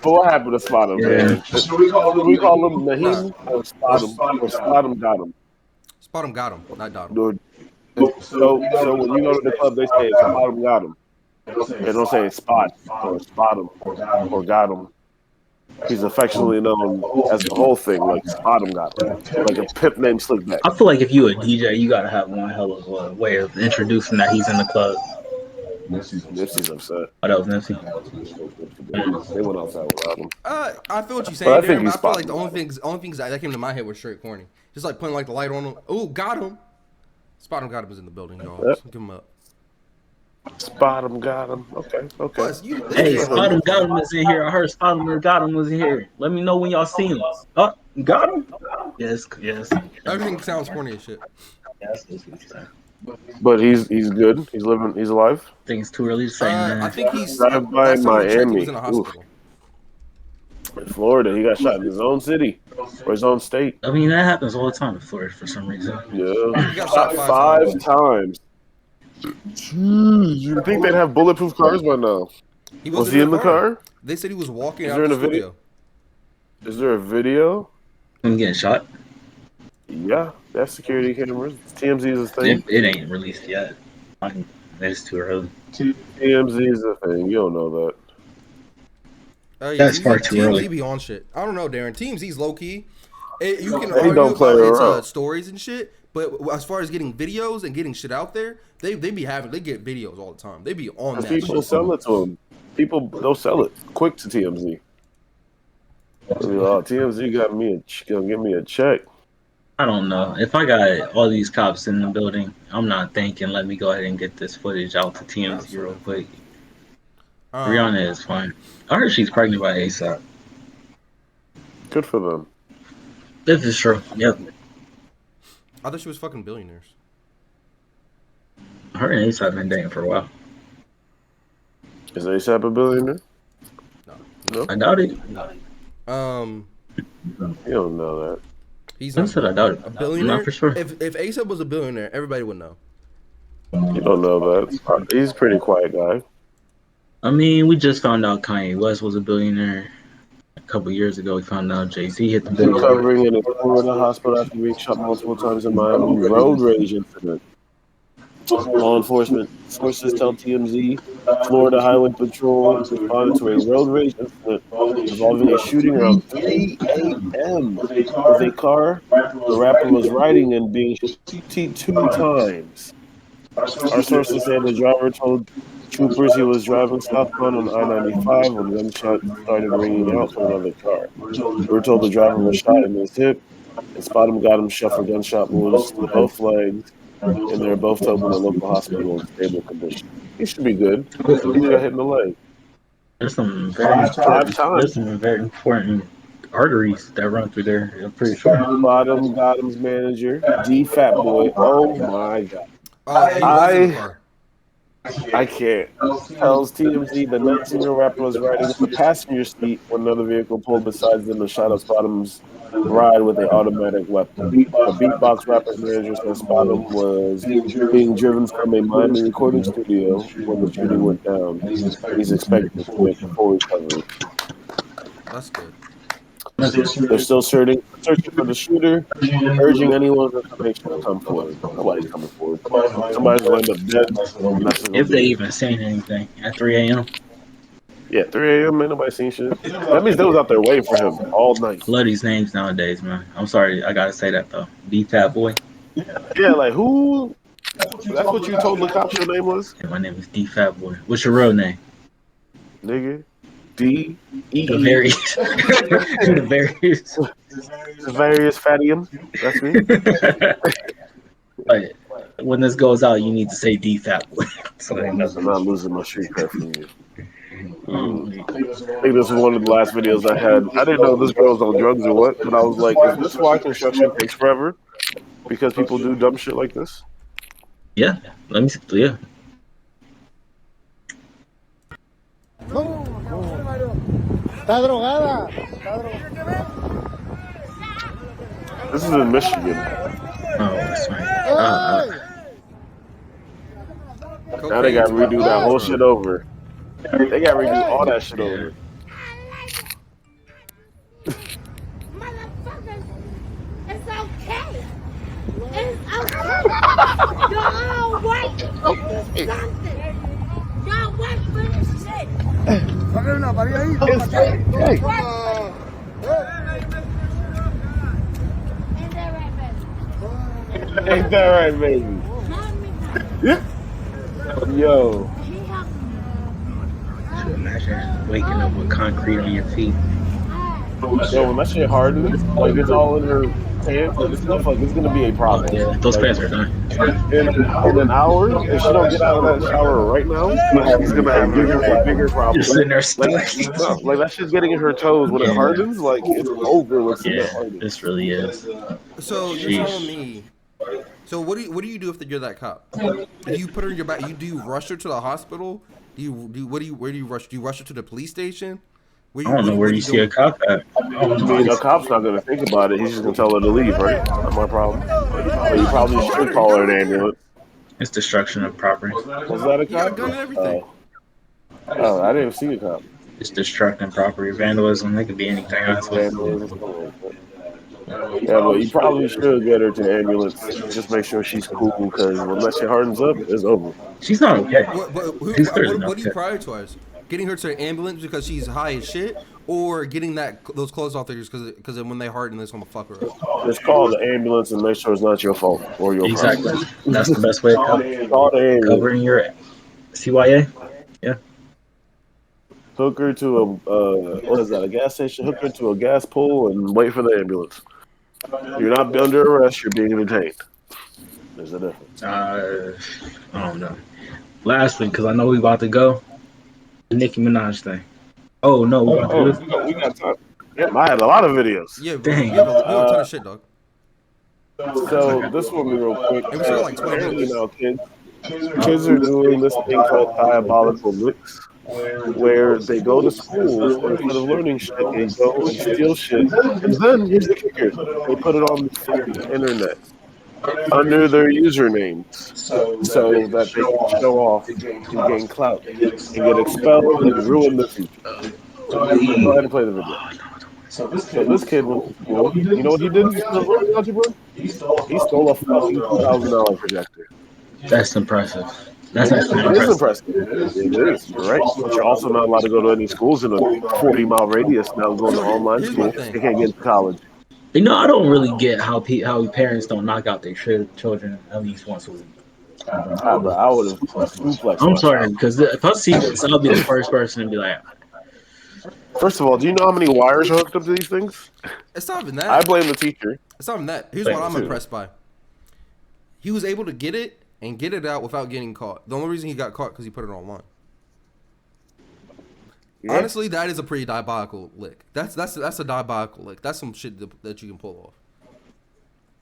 But what happened to Spot 'em, man? Should we call him Naheem or Spot 'em? Or Spot 'em got him? Spot 'em got him, not dot 'em. So when you go to the club, they say it's Spot 'em got him. They don't say spot or spot him or got him. He's affectionately known as the whole thing, like spot him got him. Like a pimp named Slickback. I feel like if you a DJ, you gotta have one hell of a way of introducing that he's in the club. Nipsey's upset. Oh, that was Nipsey. They went outside without him. I feel what you're saying, But I Darren, think but he's I feel like spotting the only things that came to my head were straight corny. Just like putting like the light on him. Oh, got him. Spot him, got him is in the building, y'all. Yep. Give him up. Spot him, got him. Okay. Plus, Hey, Spot him, got him is in here. I heard Spot him, got him was in here. Let me know when y'all see him. Oh, got him? Yes. everything sounds corny as shit. Yes, that's what he's saying. But he's good. He's living. He's alive. I think it's too early to say, man. I think he's Drive by last time I checked, he Miami. was in a hospital. In Florida, he got shot in his own city or his own state. I mean, that happens all the time in Florida for some reason. Yeah, He got shot five times. Jeez, you think they'd have bulletproof cars by now? Was he in the car? They said he was walking Is out there of the in a video? studio. Is there a video? Him getting shot? Yeah, that's security cameras. TMZ is a thing. It ain't released yet. It's too early. TMZ is a thing. You don't know that. That's far too TMZ early. be on shit. I don't know, Darren. TMZ's low key. You can They argue don't play about its around. stories and shit, but as far as getting videos and getting shit out there, they get videos all the time. They be on that People shit. sell it to them. People they'll sell it quick to TMZ. They'll be like, oh, TMZ gonna give me a check. I don't know. If I got all these cops in the building, I'm not thinking, let me go ahead and get this footage out to TMZ real quick. Rihanna is fine. I heard she's pregnant by ASAP. Good for them. This is true. Yep. I thought she was fucking billionaires. Her and ASAP been dating for a while. Is ASAP a billionaire? No. I doubt it. You don't know that. He's I not said I doubt it. a billionaire. Not for sure. If ASAP was a billionaire, everybody would know. You don't know that. He's a pretty quiet guy. I mean, we just found out Kanye West was a billionaire. A couple years ago, we found out Jay-Z hit the billionaire. Recovering in a Florida hospital after being shot multiple times in Miami road rage incident. Law enforcement sources tell TMZ Florida Highway Patrol responded to a road rage incident involving a shooting around 3 a.m. with a car the rapper was riding in being shot 2 times. Our sources said the driver told troopers he was driving southbound on I-95 when gunshot started ringing out from another car. We were told the driver was shot in his hip, and Spot him got him shot for gunshot wounds to both legs, and they're both taken to a local hospital in stable condition. He should be good. He got hit in the leg. There's some Five times. there's some very important arteries that run through there. I'm pretty sure. Bottom Gotham's manager, D Fat Boy. Oh my god. I can't. Tells TMZ the 19-year-old rapper was riding in the passenger seat when another vehicle pulled beside them and shot up Bottom's ride with an automatic weapon. The beatbox rapper's manager says Bottom was being driven from a Miami recording studio when the shooting went down. He's expected to make a full recovery. That's good. They're still searching for the shooter, urging anyone with information to come forward. Nobody's coming forward. Somebody's going to end up dead. If they even saying anything at 3 a.m. Yeah, 3 a.m. Ain't nobody seen shit. That means they was out there waiting for him all night. Love these names nowadays, man. I'm sorry, I gotta say that though. D-Fat Boy. Yeah, like who? That's what you told the cops your name was? Yeah, my name is D-Fat Boy. What's your real name? Nigga. D. E. The various. The various. The various fattium. That's me. But when this goes out, you need to say D-Fat Boy. So they know. I'm not losing my street cred from you. I think this was one of the last videos I had. I didn't know this girl was on drugs or what, but I was like, is this why construction takes forever? Because people do dumb shit like this? Yeah. Let me see. Yeah. Está drogada. This is in Michigan. Oh, that's right. Now they got to redo that whole shit over. They got to redo all that shit over. Motherfuckers, it's okay. It's okay. You're all white. Something. Y'all work for this shit. Hey, Ain't that right, baby? ain't that right, baby? Mommy, Yo, he helped me. Imagine waking up with concrete on your feet. yo, when that shit hardens, like it's all in her pants and stuff, like it's gonna be a problem. Yeah, those Like, pants are done. in an hour, if she don't get out of that shower right now, she's gonna have a bigger problem. You're sitting there Like, stuck. no, like that shit's getting in her toes when it Yeah. hardens. Like it's over with Yeah, cement hardening. this really is. So you're Sheesh. telling me? So what do you do if you're that cop? Do you put her in your back? Do you rush her to the hospital? Where do you rush? Do you rush her to the police station? I don't know where you see a doing? cop at. I mean, a cop's not gonna think about it. He's just gonna tell her to leave, right? Not my problem. But you probably should call her an ambulance. It's destruction of property. Was that a You got a cop? gun and everything. Oh, I didn't see a cop. It's destructing property. Vandalism. It could be anything. Honestly. Yeah, but you probably should get her to the ambulance. Just make sure she's cool, because when that shit hardens up, it's over. She's not okay. She's clearly not What do you okay. prioritize? Getting her to the ambulance because she's high as shit, or getting those clothes off there because when they harden, it's gonna fuck her up. Just call the ambulance and make sure it's not your fault or your Exactly. problem. That's the best way to Call the ambulance. covering your CYA. Yeah. Hook her to a gas station. Hook her to a gas pole and wait for the ambulance. You're not under arrest. You're being detained. There's a difference. I don't know. Last week, because I know we about to go, the Nicki Minaj thing. Oh no, we about to do this. We got time. Yeah, I had a lot of videos. Yeah, bro, Dang. we have a ton of shit, dog. So this one, real quick. And we still got like 20 Apparently minutes. now, kids are doing this thing called diabolical licks, where they go to school and instead of learning shit, they go and steal shit. And then here's the kicker: they put it on the internet under their usernames, so that they can show off and gain clout and get expelled and ruin the future. Go ahead and play the video. So this kid went to school. You know what he did? He stole a fucking $2,000 projector. That's impressive. That's actually It is impressive. impressive. It is, you're right. But you're also not allowed to go to any schools in a 40-mile radius now going to online Here's school. my thing. They can't get into college. You know, I don't really get how parents don't knock out their children at least once a week. I would have suplexed I'm my sorry, child. because if I see this, I'll be the first person to be like, First of all, do you know how many wires are hooked up to these things? It's not even I that. blame the teacher. It's not even that. Here's Thank what I'm you. impressed by. He was able to get it and get it out without getting caught. The only reason he got caught because he put it online. Yeah. Honestly, that is a pretty diabolical lick. That's a diabolical lick. That's some shit that you can pull off.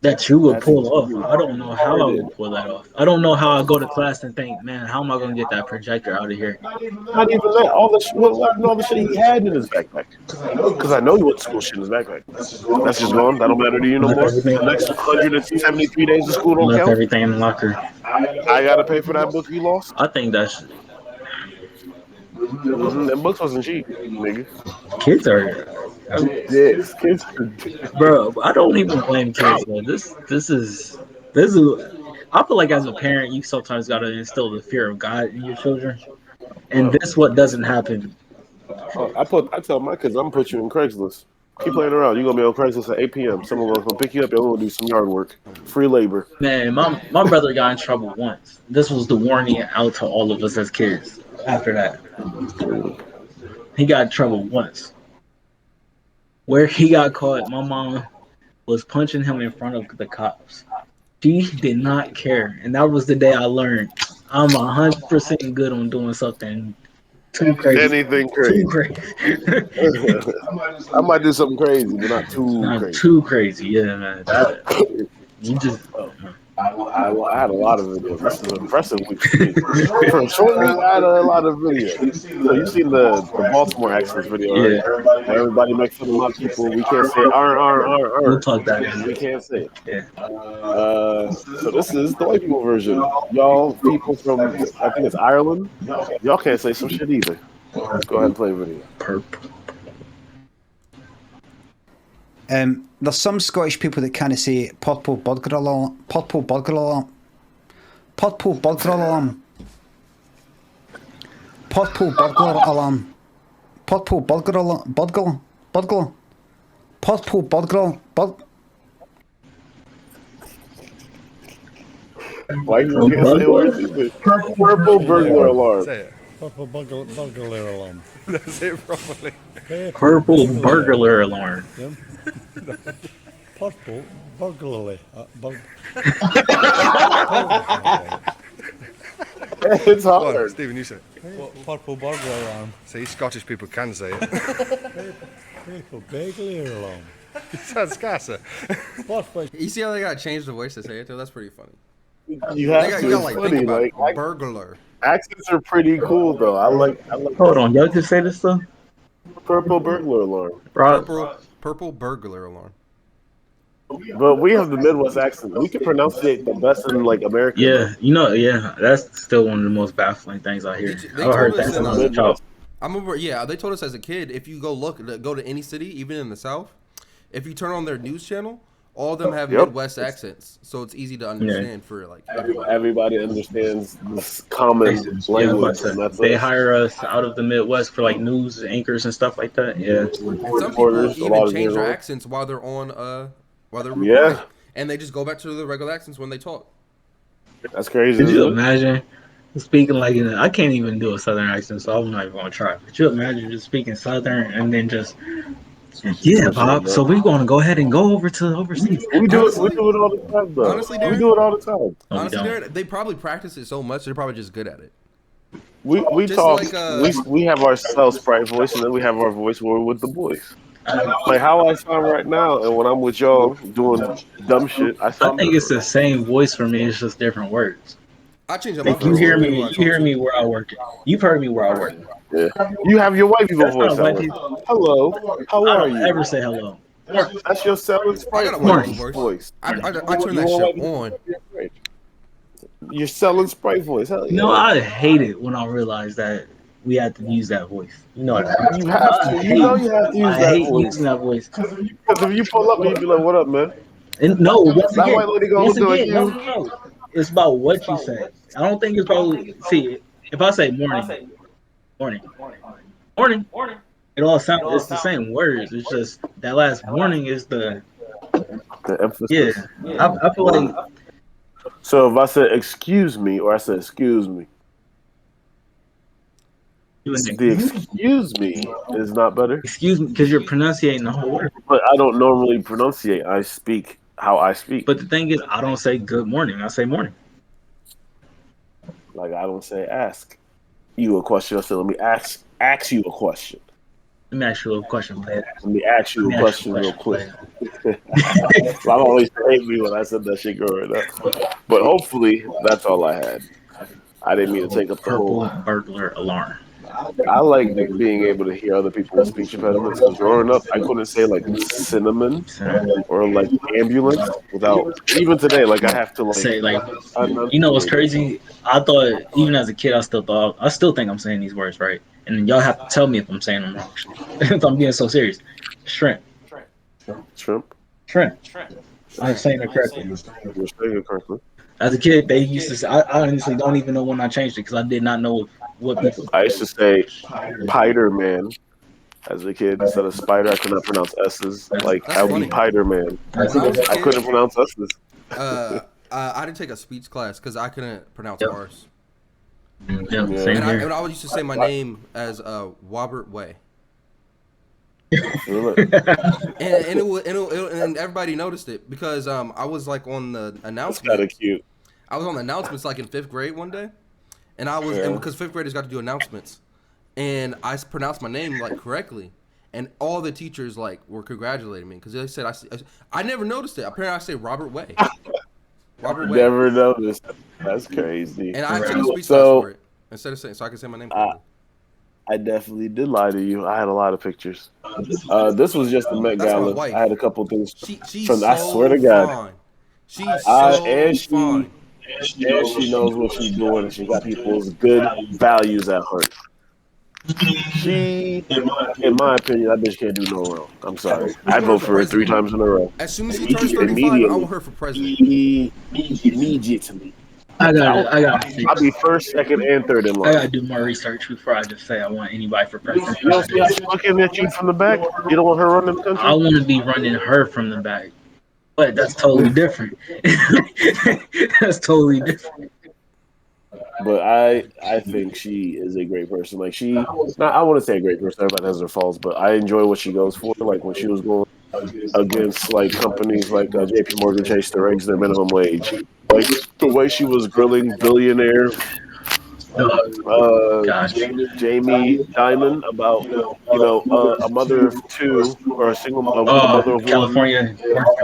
that you would That's pull off. really I don't know how I would pull that off. I don't know how I go to class and think, man, how am I going to get that projector out of here? Not even that. All the shit he had in his backpack. Because I know he went to school shit in his backpack. That's just gone. That don't matter to you no more. The next 173 days of school don't Left count. everything in the locker. I gotta pay for that book he lost. I think that's Them books wasn't cheap, nigga. kids are, Yes, kids. bro. I don't even blame kids. Man. This is. I feel like as a parent, you sometimes gotta instill the fear of God in your children, and this what doesn't happen. I tell my kids, I'm gonna put you in Craigslist. Keep playing around. You're gonna be on Craigslist at 8 p.m. Someone gonna come pick you up. You're gonna do some yard work, free labor. Man, my brother got in trouble once. This was the warning out to all of us as kids. After that, he got in trouble once. Where he got caught, my mom was punching him in front of the cops. She did not care, and that was the day I learned I'm 100% good on doing something too crazy. Anything crazy. Too crazy. I might do something crazy, but not too Not crazy. too crazy, yeah, man. You just. I had a lot of videos. This is an impressive week for me. For a short week, I had a lot of videos. So you seen the Baltimore accident video, right? Yeah. Everybody makes fun of my people. We can't say We'll talk that. We can't say it. Yeah. So this is the white people version. Y'all people from, I think it's Ireland, y'all can't say some shit either. Go ahead and play a video. Perp. There's some Scottish people that kind of say purple burger alarm, purple burger alarm, purple burger alarm. Purple burglar alarm. Purple burglar alarm. Burglar. Purple burglar. Why you can't say words? Purple burglar alarm. Say it. Purple burglar alarm. That's it properly. Purple burglar alarm. Purple burglary. It's Go on, hard. Stephen, you say it. Purple burglar alarm. See, Scottish people can say it. Purple burglary alarm. Sounds scarcer. Purple. You see how they got to change the voice to say it though? That's pretty funny. You have They got, to. you got It's like funny. think about Like it. Burglar. accents are pretty cool though. I like. Hold on, y'all can say this stuff? Purple burglar alarm. Bro, Purple burglar alarm. But we have the Midwest accent. We can pronunciate the best in like America. yeah, that's still one of the most baffling things I hear. They I've heard told us that in, since a child. I remember, yeah, they told us as a kid, if you go to any city, even in the South, if you turn on their news channel, all of them have Yep. Midwest accents, so it's easy to understand for like everybody. Everybody understands this common language, and that's They us. hire us out of the Midwest for like news anchors and stuff like that. Yeah. Some people Reporters, a lot even of change their zero. accents while they're on while they're Yeah. recording, and they just go back to the regular accents when they talk. That's crazy. Could you isn't it? imagine speaking like I can't even do a Southern accent, so I'm not even gonna try. Could you imagine just speaking Southern and then just yeah, Bob. So we're gonna go ahead and go over to overseas. We do it all the time, though. Honestly, we dude. do it all the time. No, we Honestly, don't. they probably practice it so much they're probably just good at it. We Just talk. like, we have our self-sprite voice, and then we have our voice where we're with the boys. Like how I sound right now, and when I'm with y'all doing dumb shit, I I sound. think it's the same voice for me. It's just different words. I change up my Like you voice hear when me, I you talk hear to me where I work. You've heard me where I work. Yeah. You have your white people That's voice. not white Alan. people. Hello, how I are don't you? ever say hello. That's your selling sprite I got a white Morning. voice. I turn You that want shit on. You're selling sprite voice. Hell yeah. No, I hate it when I realize that we have to use that voice. You know that. You have to. You know you have to use I that hate voice. using that voice. Because if you pull up and you be like, "What up, man?" And no, once That again, white lady gonna once look like again, no. It's about what you say. I don't think it's probably see. If I say morning, it all sounds. It's the same words. It's just that last morning is the The emphasis. yeah. I feel like So if I said "excuse me" or I said "excuse me," the "excuse me" is not better. excuse me because you're pronunciating the whole word. But I don't normally pronunciate. I speak how I speak. But the thing is, I don't say good morning. I say morning. Like I don't say "ask you a question." I say, "Let me ask you a question." Let me ask you a little question, man. Let me ask you a question real quick. So I always hate me when I said that shit growing up. But hopefully that's all I had. I didn't mean to take up the Purple whole. burglar alarm. I like being able to hear other people's speech impediments. Because growing up, I couldn't say like cinnamon or like ambulance without. Even today, like I have to like Say like, you know what's crazy? I thought even as a kid, I still think I'm saying these words right, and then y'all have to tell me if I'm saying them wrong. If I'm being so serious, shrimp. I'm saying it correctly. You're saying it correctly. As a kid, they used to say. I honestly don't even know when I changed it because I did not know what people. I used to say Spider-Man as a kid instead of spider. I could not pronounce S's. Like That's I would funny. be Spider-Man. When I was a I kid, couldn't pronounce S's. I didn't take a speech class because I couldn't pronounce Yep. R's. Yeah, same And I here. used to say my name as Robert Way. Really? And everybody noticed it because I was like on the That's announcement. kind of cute. I was on the announcements like in 5th grade one day, and I was Yeah. and because 5th graders got to do announcements, and I pronounced my name like correctly, and all the teachers like were congratulating me because they said I never noticed it. Apparently, I say Robert Way. Robert Way. Never noticed. That's crazy. And I took a speech So- class for it instead of saying so I could say my name correctly. I definitely did lie to you. I had a lot of pictures. This was just the Met That's my Gala. wife. I had a couple things. She's From- so I swear to God. fine. She's so and she- fine. And she knows what she's doing, and she got people's good values at heart. She, in my opinion, that bitch can't do no wrong. I'm sorry. I vote for her 3 times in a row. As soon as she turns 35, I want her for president. Immediately. I gotta I'll be first, second, and third in I gotta line. do more research before I just say I want anybody for president. You don't see how she's looking at you from the back? You don't want her running the I country? want to be running her from the back, but that's totally different. That's totally different. But I think she is a great person. Like I want to say a great person. Everybody has their faults, but I enjoy what she goes for. Like when she was going against like companies like J.P. Morgan Chase to raise their minimum wage. Like the way she was grilling billionaire Gosh. Jamie Dimon about a mother of two or a mother of one California.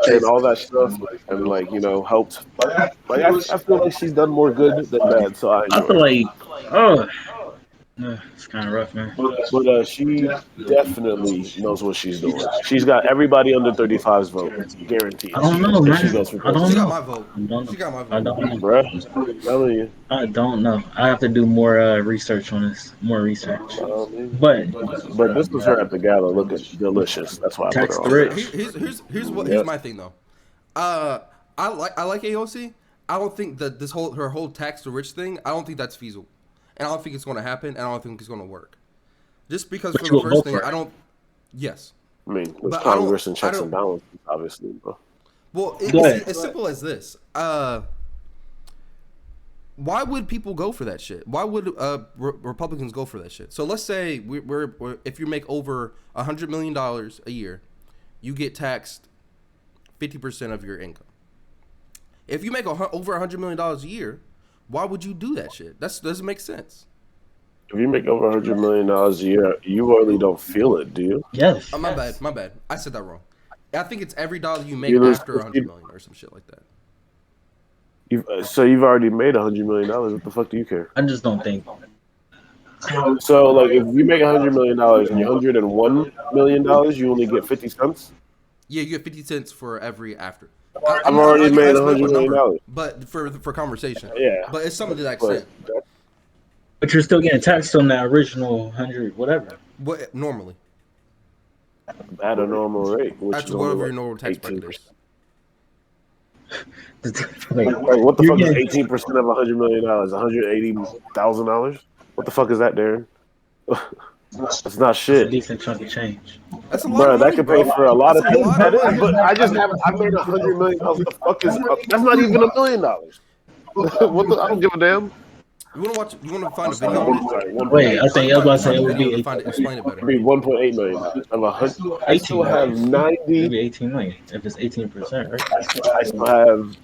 and all that stuff, and helped. Like I feel like she's done more good than bad, so I I enjoy feel it. like, it's kind of rough, man. But she definitely knows what she's doing. She's got everybody under 35's vote, guaranteed. I don't know, If she man. goes for I don't She president. got know. my vote. I don't She know. got my I vote. don't know. Bruh, I'm telling you. I don't know. I have to do more research on this. More research. But But this was her at the gala looking delicious. That's why I put Tax her the on. rich. Here's my thing though. I like AOC. I don't think that her whole tax the rich thing. I don't think that's feasible, and I don't think it's going to happen. And I don't think it's going to work. Just because But for you the will first vote thing, for it. I don't. Yes. I mean, with But I don't- Congress and I checks don't- and balances, obviously. Bro. Well, Go ahead. it's as simple as this. Why would people go for that shit? Why would Republicans go for that shit? So let's say we're if you make over $100 million a year, you get taxed 50% of your income. If you make over $100 million a year, why would you do that shit? That doesn't make sense. If you make over $100 million a year, you really don't feel it, do you? Yes. Oh, my bad. I said that wrong. I think it's every dollar you make You lose after $100 million or some shit like that. So you've already made $100 million. What the fuck do you care? I just don't think. So like, if you make $100 million and you're $101 million, you only get 50 cents. Yeah, you get 50 cents for every after. I've already made $100 million. But for conversation. Yeah. But it's something to that But extent. But you're still getting taxed on that original 100, whatever. What normally? At a normal rate, which At is whatever only your like normal tax 18%. bracket is. Wait, Like, what the you're fuck is getting- 18% of $100 million? $180,000? What the fuck is that, Darren? That's not a shit. decent chunk of change. That's a lot Bro, of that money, could bro. pay for a lot of That's a things. lot That of is, money. but I made $100 million. What the fuck is? That's not even $1 million. What the? I don't give a damn. You want to find a video on it? Wait, I think I was about to say it would Video be to find it, explain it better. It'd be $1.8 million. I still have 18. It'd 90. be 18 million if it's 18%, right? I still have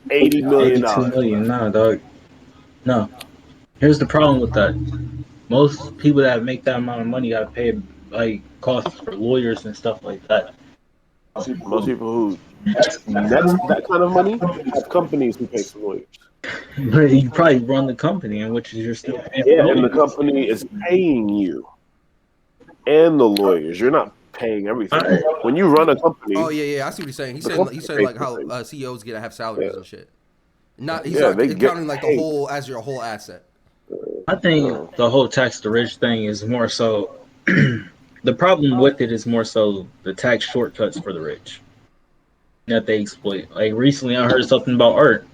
$80 million. 82 million. No, dog. No. Here's the problem with that. Most people that make that amount of money gotta pay like costs for lawyers and stuff like that. Most people who net that kind of money have companies who pay for lawyers. But you probably run the company in which you're still paying. Yeah, for and the lawyers. company is paying you and the lawyers. You're not paying everything. When you run a company, Oh yeah. I see what he's saying. He's saying like how CEOs get to have salaries and shit. He's not they get counting like paid. your whole asset. I think the whole tax the rich thing is more so. The problem with it is more so the tax shortcuts for the rich that they exploit. Like recently, I heard something about art.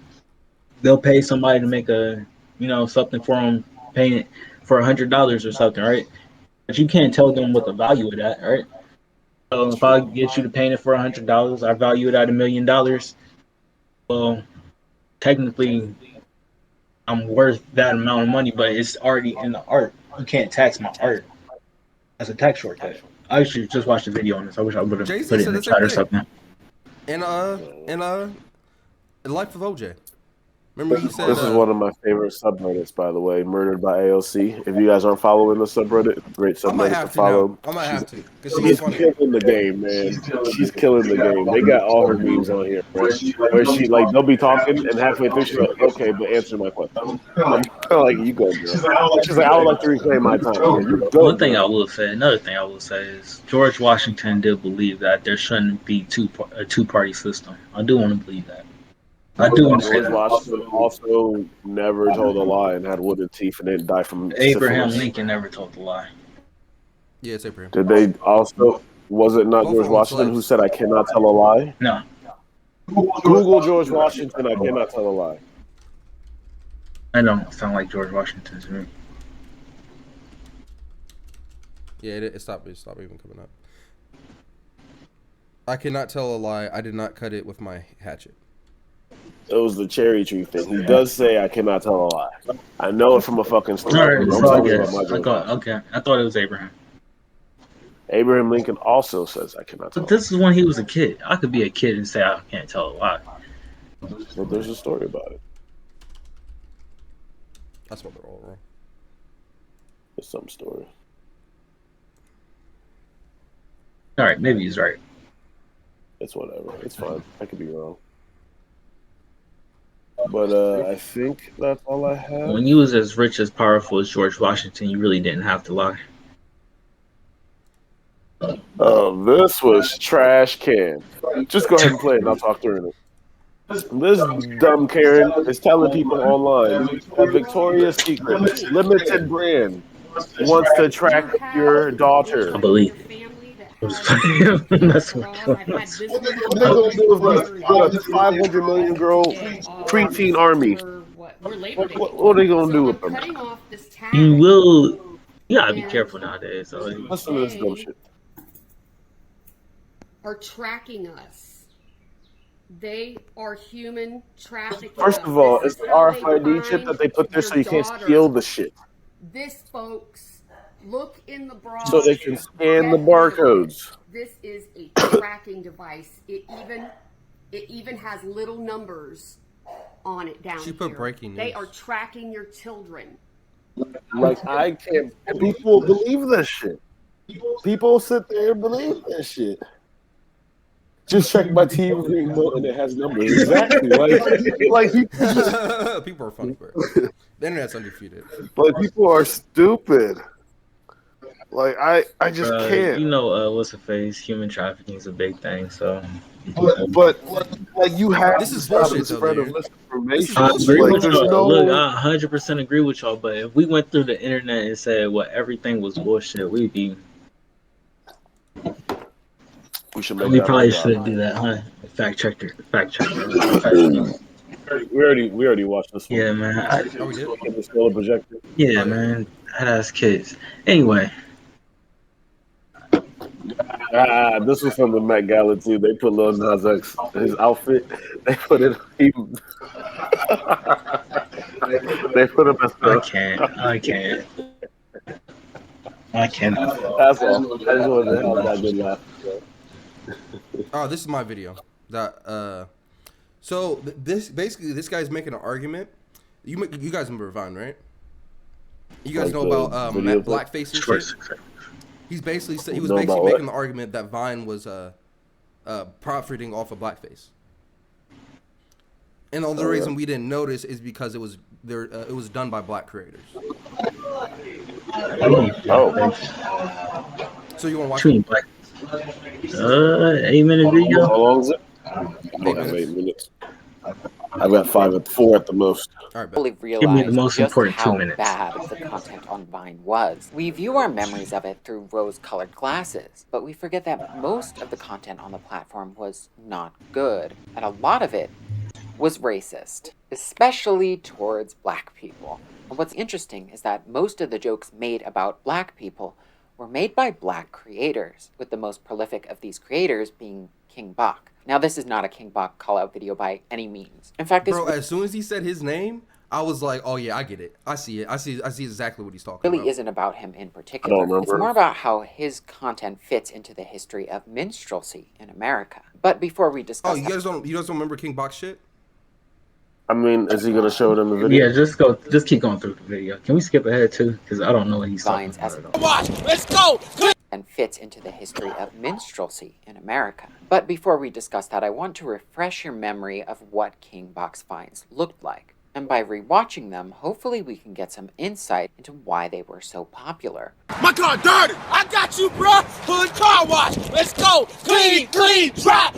They'll pay somebody to make something for them, paying it for $100 or something, right? But you can't tell them what the value of that, right? So if I get you to paint it for $100, I value it at $1 million. Well, technically, I'm worth that amount of money, but it's already in the art. You can't tax my art. That's a tax shortcut. I actually just watched a video on this. I wish I would have Jay-Z put it said in the the same chat or thing. something. And Life of OJ. Remember he said this is one of my favorite subreddits, by the way, Murdered by AOC. If you guys aren't following the subreddit, great I might subreddit to have to follow. now. I might have to because She's she's funny. killing the game, man. She's killing the game. They got all her memes on here, bro. Where she they'll be talking and halfway through she's like, "Okay, but answer my question." I'm like, "You go, girl." She's like, "I would like to reclaim my time." You go. Another thing I will say is George Washington did believe that there shouldn't be a two-party system. I do want to believe that. I do want to say George that. Washington also never told a lie and had wooden teeth and didn't die from Abraham syphilis. Lincoln never told a lie. Yeah, it's Abraham. Did they also? Was it not Both George of them Washington slaves. who said, "I cannot tell a lie"? No. Google George Washington. I cannot tell a lie. I don't sound like George Washington to me. Yeah, it stopped even coming up. I cannot tell a lie. I did not cut it with my hatchet. It was the cherry tree thing. He does say I cannot tell a lie. I know it from a fucking story. Alright, Don't so I tell me guess. about my I thought, okay. I thought it was Abraham. Abraham Lincoln also says I cannot tell But this is when he was a kid. I could be a kid and say I can't tell a lie. a lie. But there's a story about it. That's what they're all wrong. There's some story. Alright, maybe he's right. It's whatever. It's fine. I could be wrong. But I think that's all I have. When you was as rich as powerful as George Washington, you really didn't have to lie. Oh, this was trash can. Just go ahead and play it and I'll talk during it. This dumb Karen is telling people online that Victoria's Secret limited brand wants to track your daughter. I believe it. That's what What they gonna do is a 500 million girl preteen army. What are they gonna do with them? you will. You gotta be careful nowadays. So Listen to this dumb shit. Are tracking us. They are human trafficking. First of all, it's the RFID chip that they put there so you can't steal the shit. This, folks, look in the broad. So they can scan the barcodes. This is a tracking device. It even has little numbers on it down She put here. breaking They news. are tracking your children. Like, I can't. People believe this shit. People sit there and believe this shit. Just check my TV remote and it has numbers. Exactly. Like people just, People are funny, bro. The internet's undefeated. like people are stupid. Like I just can't. You know, what's the face? Human trafficking is a big thing. So, But like you have This is to stop bullshit, the though, spread of dude. misinformation. I agree Like, with there's y'all. no. Look, I 100% agree with y'all. But if we went through the internet and said what everything was bullshit, we'd be. We should make We that probably our job. shouldn't do that, huh? Fact checker. We already watched this one. Yeah, man. Oh, we did? Get the solar projector. Yeah, man. Badass kids. Anyway, This was from the Met Gala too. They put Lil Nas X, his outfit. They put it. They put him as I can't. That's all. I just wanted to have that good laugh. Oh, this is my video. This guy's making an argument. You guys remember Vine, right? You guys Like know the about video blackface and Short shit. success. He was Know basically about making what? the argument that Vine was profiting off of blackface. And the only reason we didn't notice is because it was done by black creators. Oh, So you want to watch Shooting it? black. 8-minute video. how long is it? I don't have 8 minutes. I've got 4 at the most. All right, bet. Fully Give realize me the most just important 2 how minutes. bad the content on Vine was. We view our memories of it through rose-colored glasses, but we forget that most of the content on the platform was not good, and a lot of it was racist, especially towards black people. And what's interesting is that most of the jokes made about black people were made by black creators, with the most prolific of these creators being King Bach. Now, this is not a King Bach call-out video by any means. In fact, this Bro, as soon as he said his name, I was like, "Oh yeah, I get it. I see it. I see exactly what he's talking really about." isn't about him in particular. remember. It's more about how his content fits into the history of minstrelsy in America. But before we discuss Oh, you guys don't remember King Bach shit? I mean, is he gonna show it in the video? Yeah, just keep going through the video. Can we skip ahead too? Because I don't know what he's talking Vines about as at all. and fits into the history of minstrelsy in America. But before we discuss that, I want to refresh your memory of what King Bach's vines looked like. And by rewatching them, hopefully we can get some insight into why they were so popular. My car dirty. I got you, bro. Hood car wash. Let's go. Clean, drop.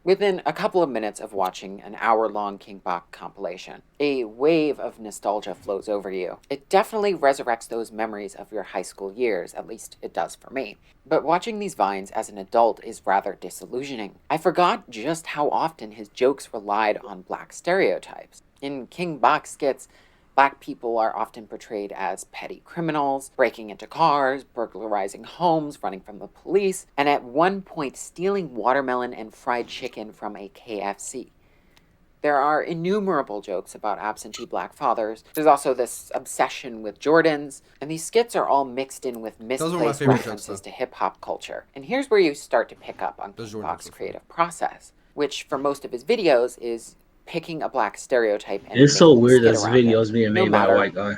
Within a couple of minutes of watching an hour-long King Bach compilation, a wave of nostalgia flows over you. It definitely resurrects those memories of your high school years, at least it does for me. But watching these vines as an adult is rather disillusioning. I forgot just how often his jokes relied on black stereotypes. In King Bach skits, Black people are often portrayed as petty criminals, breaking into cars, burglarizing homes, running from the police, and at one point stealing watermelon and fried chicken from a KFC. There are innumerable jokes about absentee Black fathers. There's also this obsession with Jordans, and these skits are all mixed in with misplaced references to hip-hop culture. And here's where you start to pick up on King Bach's creative process, which for most of his videos is picking a Black stereotype and it's so weird that skit this around video it. is being No made by a matter- white guy.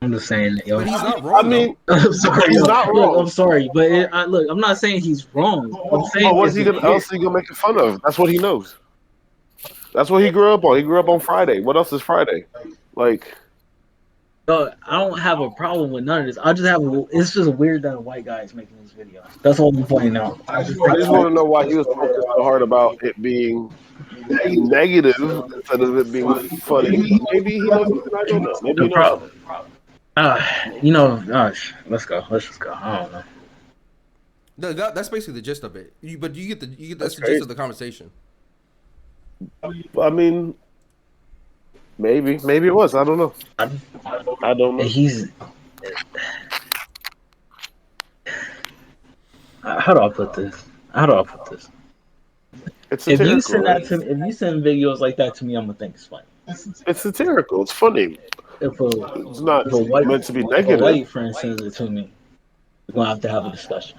I'm just saying, yo. But he's not wrong. I mean, I'm sorry. he's yo. not Look, wrong. I'm sorry, but look, I'm not saying he's wrong. I'm saying Oh, what is it's he gonna, else he gonna make fun of? That's what he knows. That's what he grew up on. He grew up on Friday. What else is Friday? Like, Yo, I don't have a problem with none of this. I just have. It's just weird that a white guy is making this video. That's all I'm pointing out. I just I just want to know why he was focused so hard about it being negative instead of it being funny. Maybe he knows something I don't know. Maybe the he knows problem. Let's go. Let's just go. I don't know. That's basically the gist of it. But you get that's the That's gist crazy. of the conversation. I mean, maybe it was. I don't know. I don't know. He's. How do I put this? It's If satirical. you send that right? to me, if you send videos like that to me, I'm gonna think it's funny. It's satirical. It's funny. If It's not if a white, meant to be if a negative. white friend sends it to me, we're gonna have to have a discussion.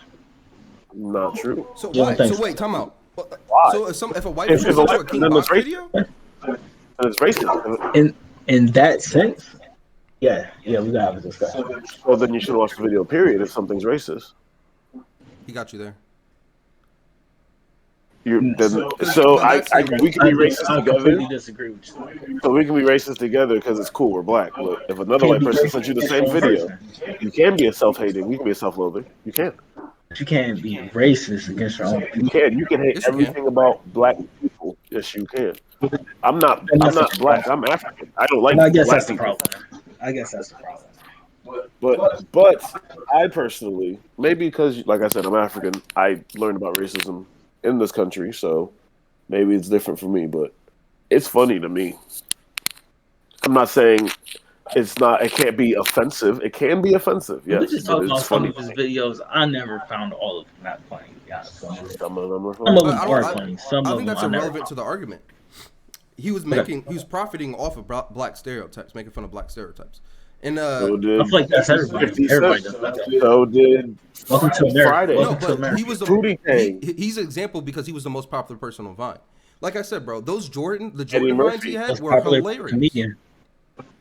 Not true. So Yeah, why? thanks. So wait, time out. Why? So if a white If person it's a sends you a white King then Bach it's racist. video, And it's racist. In that sense, yeah, we gotta have a discussion. Well, then you should watch the video. Period. If something's racist, he got you there. then So we can be racist I together. completely disagree with you. So we can be racist together because it's cool. We're black. But if another white person sent you the same video, you can be a self-hating. You can be a self-loathing. You can. But you can't be racist against your own You people. can. You can hate Yes, you everything about black people. Yes, you can. I'm not black. I'm African. I don't like And I guess black that's the people. problem. But I personally, maybe because, like I said, I'm African, I learned about racism in this country, so maybe it's different for me, but it's funny to me. I'm not saying it can't be offensive. It can be offensive, yes. We just but talked about it's some funny. of his videos. I never found all of them that funny. Yeah, some of Some of them are them funny. But are funny. Some I of think them that's I never irrelevant found. to the argument. He was profiting off of black stereotypes, making fun of black stereotypes. And So did I feel like that's everybody. 50 Everybody Cent. does that. So did Welcome to America. Friday. no, Welcome to but America. he was Fruity Tang. he's an example because he was the most popular person on Vine. Like I said, bro, the Eddie Jordan Murphy. vines he had Most were popular hilarious. comedian.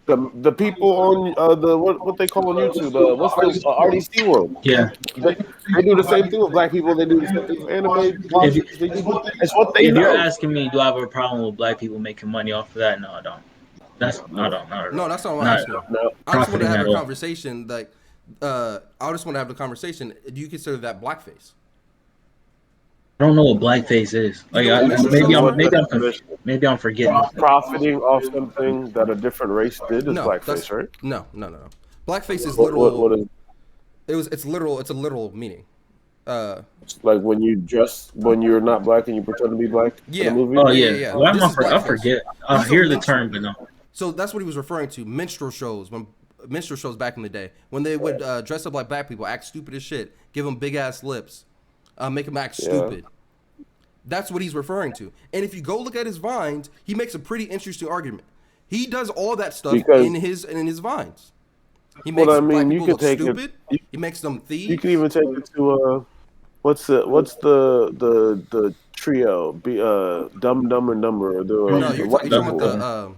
The people on the what they call on YouTube, what's the RDC world? Yeah. They do the same thing with black people. They do the same thing with anime. It's what they If you're know. asking me, do I have a problem with black people making money off of that? No, I don't. I don't. No, that's not what I'm Not asking. at all. No. I just want to Profiting have at a all. conversation. Like, I just want to have the conversation. Do you consider that blackface? I don't know what blackface is. Like, You know what maybe I'm forgetting. Profiting off something that a different race did is No, blackface, that's right? No. Blackface is What literal. is It's literal. It's a literal meaning. like when you're not black and you pretend to be black in Yeah. a movie? Oh Yeah, yeah. yeah. Why am This I is I blackface. forget. I These are hear the minstrel. term, but no. So that's what he was referring to. Minstrel shows, minstrel shows back in the day, when they would dress up like black people, act stupid as shit, give them big ass lips, make them act stupid. That's what he's referring to. And if you go look at his vines, he makes a pretty interesting argument. He does all that stuff Because- in his vines. He Well, makes I mean, black you people could look take it- stupid. you- He makes them thieves. You can even take it to what's the trio? Dumb, Dumb, and Dumber. Or no, the you're white talking people. about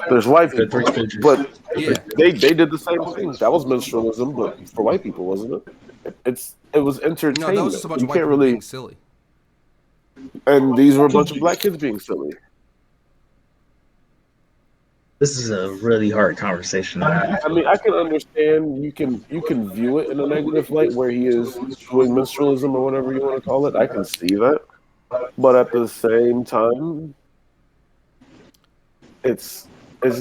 There's white The people, Three Stooges. but Yeah. they did the same thing. That was minstrelsism, but for white people, wasn't it? It was no, entertainment. that was just a bunch You of white can't people really. being silly. And these were a bunch of black kids being silly. This is a really hard conversation to have. I mean, I can understand you can view it in a negative light where he is doing minstrelsism or whatever you want to call it. I can see that, but at the same time, it's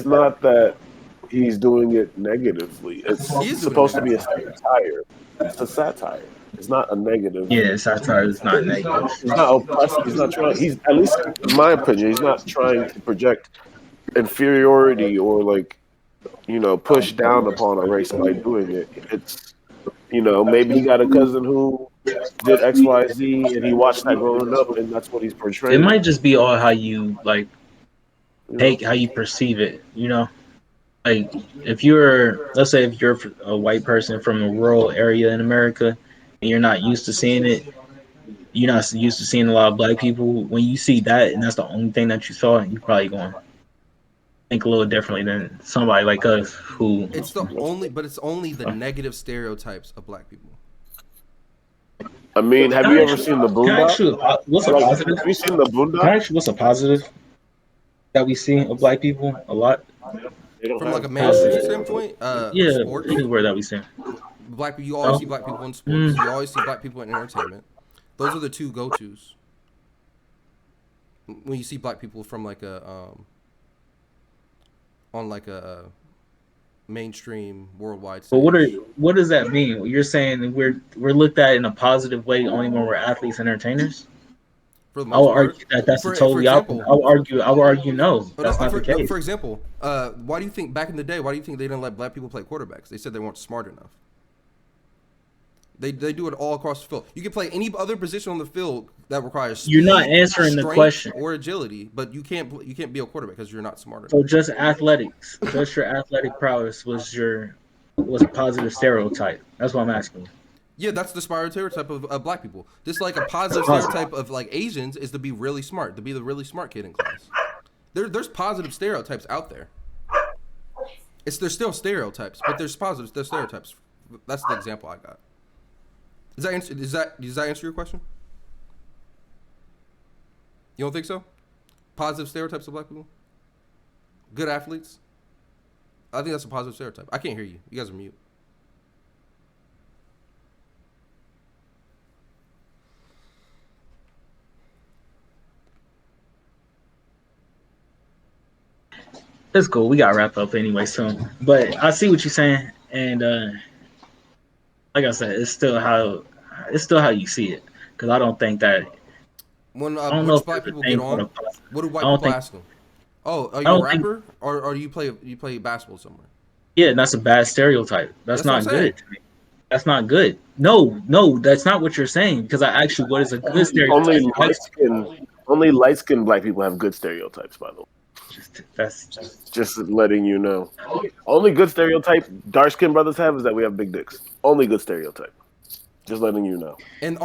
not that he's doing it negatively. It's He's doing supposed it to be a satire. It's a satire. It's not a negative. Yeah, satire is not negative. He's not oppressive. He's not trying. He's, at least in my opinion, he's not trying to project inferiority or like, push down upon a race by doing it. It's, maybe he got a cousin who did X, Y, Z, and he watched that growing up, and that's what he's portraying. It might just be all how you take how you perceive it. Like if you're, let's say, if you're a white person from a rural area in America, and you're not used to seeing it, you're not used to seeing a lot of black people. When you see that, and that's the only thing that you saw, you're probably going to think a little differently than somebody like us who. It's only the negative stereotypes of black people. I mean, have you ever seen the Boondocks? What's a positive? Have you seen the Boondocks? Actually, what's a positive that we see of black people a lot? From like a mainstream standpoint, yeah, sports, anywhere that we see. Black people, you always see black people in sports. You always see black people in entertainment. Those are the two go-tos. When you see black people from like a on like a mainstream worldwide stage. But what does that mean? You're saying we're looked at in a positive way only when we're athletes and entertainers? For the I would most part. argue that that's For totally example- opposite. I would argue no, that's not the case. For example, why do you think back in the day? Why do you think they didn't let black people play quarterbacks? They said they weren't smart enough. They do it all across the field. You can play any other position on the field that requires speed, You're not answering the strength, question. or agility, but you can't be a quarterback because you're not smart enough. So just athletics, just your athletic prowess was a positive stereotype. That's what I'm asking. Yeah, that's the stereotype of black people. Just like a positive stereotype of like Asians is to be really smart, to be the really smart kid in class. There's positive stereotypes out there. They're still stereotypes, but there's positive stereotypes. That's the example I got. Does that answer your question? You don't think so? Positive stereotypes of black people? Good athletes? I think that's a positive stereotype. I can't hear you. You guys are mute. It's cool. We got to wrap up anyway soon. But I see what you're saying, and like I said, it's still how you see it. Because I don't think that. When I don't know if black there's a people thing get on, for what do white I don't people think- ask them? Oh, are you I a don't think- rapper, or do you play basketball somewhere? Yeah, and that's a bad stereotype. That's what not I'm saying. good to me. That's not good. No, that's not what you're saying. Because I actually, what is a good stereotype? Only light-skinned black people have good stereotypes, by the way. That's Just letting you know. Only good stereotype dark-skinned brothers have is that we have big dicks. Only good stereotype. Just letting you know. And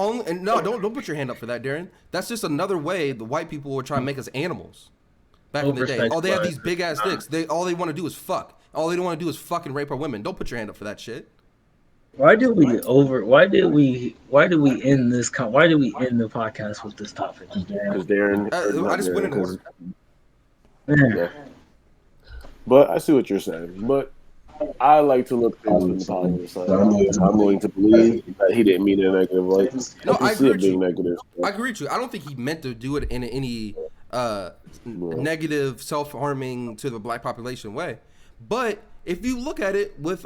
no, don't put your hand up for that, Darren. That's just another way the white people were trying to make us animals. Back in the day. Oh, they have these big ass dicks. All they want to do is fuck. All they want to do is fucking rape our women. Don't put your hand up for that shit. Why did we end the podcast with this topic? Because Darren. I just went in order. Yeah. But I see what you're saying. But I like to look things from the positive side. I'm willing to believe that he didn't mean it in a negative light. No, I agree with you. Negative. I agree with you. I don't think he meant to do it in any negative, self-harming to the black population way. But if you look at it with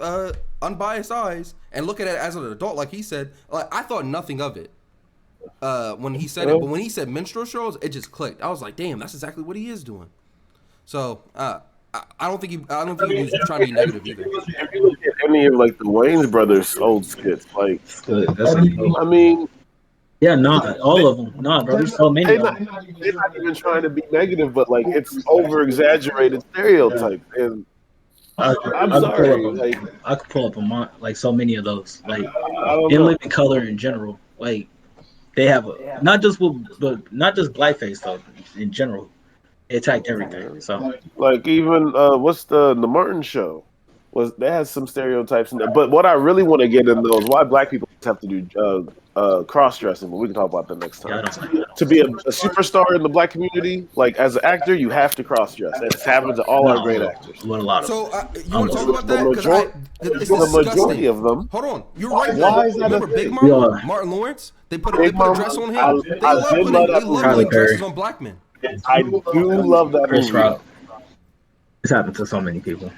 unbiased eyes and look at it as an adult, like he said, like I thought nothing of it when he said it. But when he said minstrel shows, it just clicked. I was like, damn, that's exactly what he is doing. So I don't think he was trying to be negative either. If you look at any of like the Wayans brothers old skits, like I mean, yeah, not all of them. No, bro, there's so many. They're not even trying to be negative, but like it's over exaggerated stereotype. And I'm sorry, I could pull up like so many of those, like in Living Color in general. Like they have not just blackface though. In general, they attacked everything. So like even what's the Martin show? They had some stereotypes in there. But what I really want to get into is why black people have to do cross dressing, but we can talk about that next Yeah, I time. don't. To be a superstar in the black community, like as an actor, you have to cross dress. It's happened to all our great actors. What a lot of. So you want to talk about The that? Because it's the majority disgusting. of them. Hold on, you're right. Why is that Remember a Big thing? Mama, Yeah. Martin Lawrence? They put Big a Mama, dress on him. I They did love love putting that dresses movie. on black men. I do love that Chris movie. Rock. It's happened to so many people.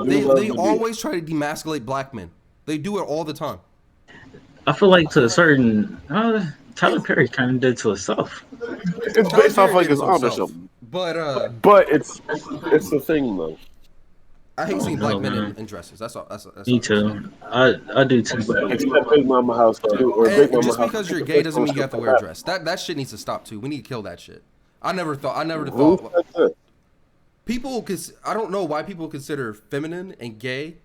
They always try to demasculate black men. They do it all the time. I feel like to a certain Tyler Perry kind of did to himself. It's based off like his honor or something. But it's the thing though. I hate seeing black men man. in dresses. That's all. That's Me all. too. I do too. Except Big Mama House too, or Big And Mama just House. because you're gay doesn't mean you have to wear a dress. That shit needs to stop too. We need to kill that shit. I never Who thought said that? people, because I don't know why people consider feminine and gay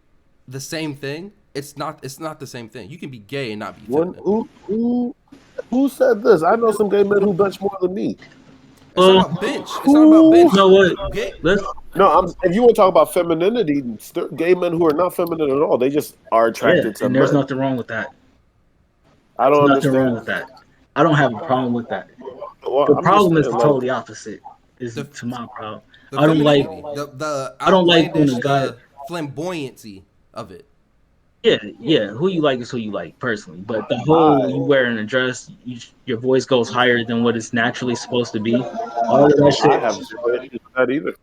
the same thing. It's not the same thing. You can be gay and not be feminine. Who said this? I know some gay men who bench more than me. It's not about bench. It's not about bench. You know what? Gay. No, if you want to talk about femininity, gay men who are not feminine at all, they just are attracted Yeah, to and there's men. nothing wrong with that. I don't There's nothing understand. wrong with that. I don't have a problem with that. Well, The I'm problem just is the saying, totally opposite. Is to my problem. The I don't like. femininity, the I don't like when a outlandish, guy. the flamboyancy of it. Yeah. Who you like is who you like personally. But the whole you wearing a dress, your voice goes higher than what it's naturally supposed to be. All of that I shit. have no issues with that either.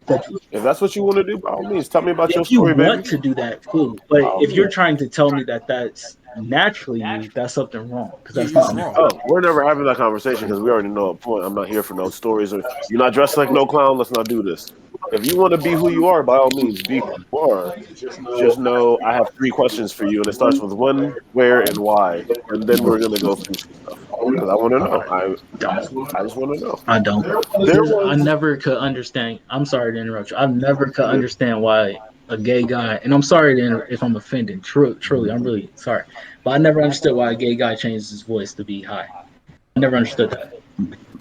If that's what you want to do, by all means, tell me about your If you story, want baby. to do that, cool. But if you're trying to tell me that that's naturally you, that's something wrong. Because that's not wrong. Oh, we're never having that conversation because we already know a point. I'm not here for no stories. Or you're not dressed like no clown. Let's not do this. If you want to be who you are, by all means, be who you are. Just know I have 3 questions for you, and it starts with when, where, and why. And then we're gonna go through some stuff because I want to know. I just want to know. I don't. I never could understand. I'm sorry to interrupt you. I never could understand why a gay guy, and I'm sorry if I'm offending. Truly, I'm really sorry. But I never understood why a gay guy changes his voice to be high. I never understood that.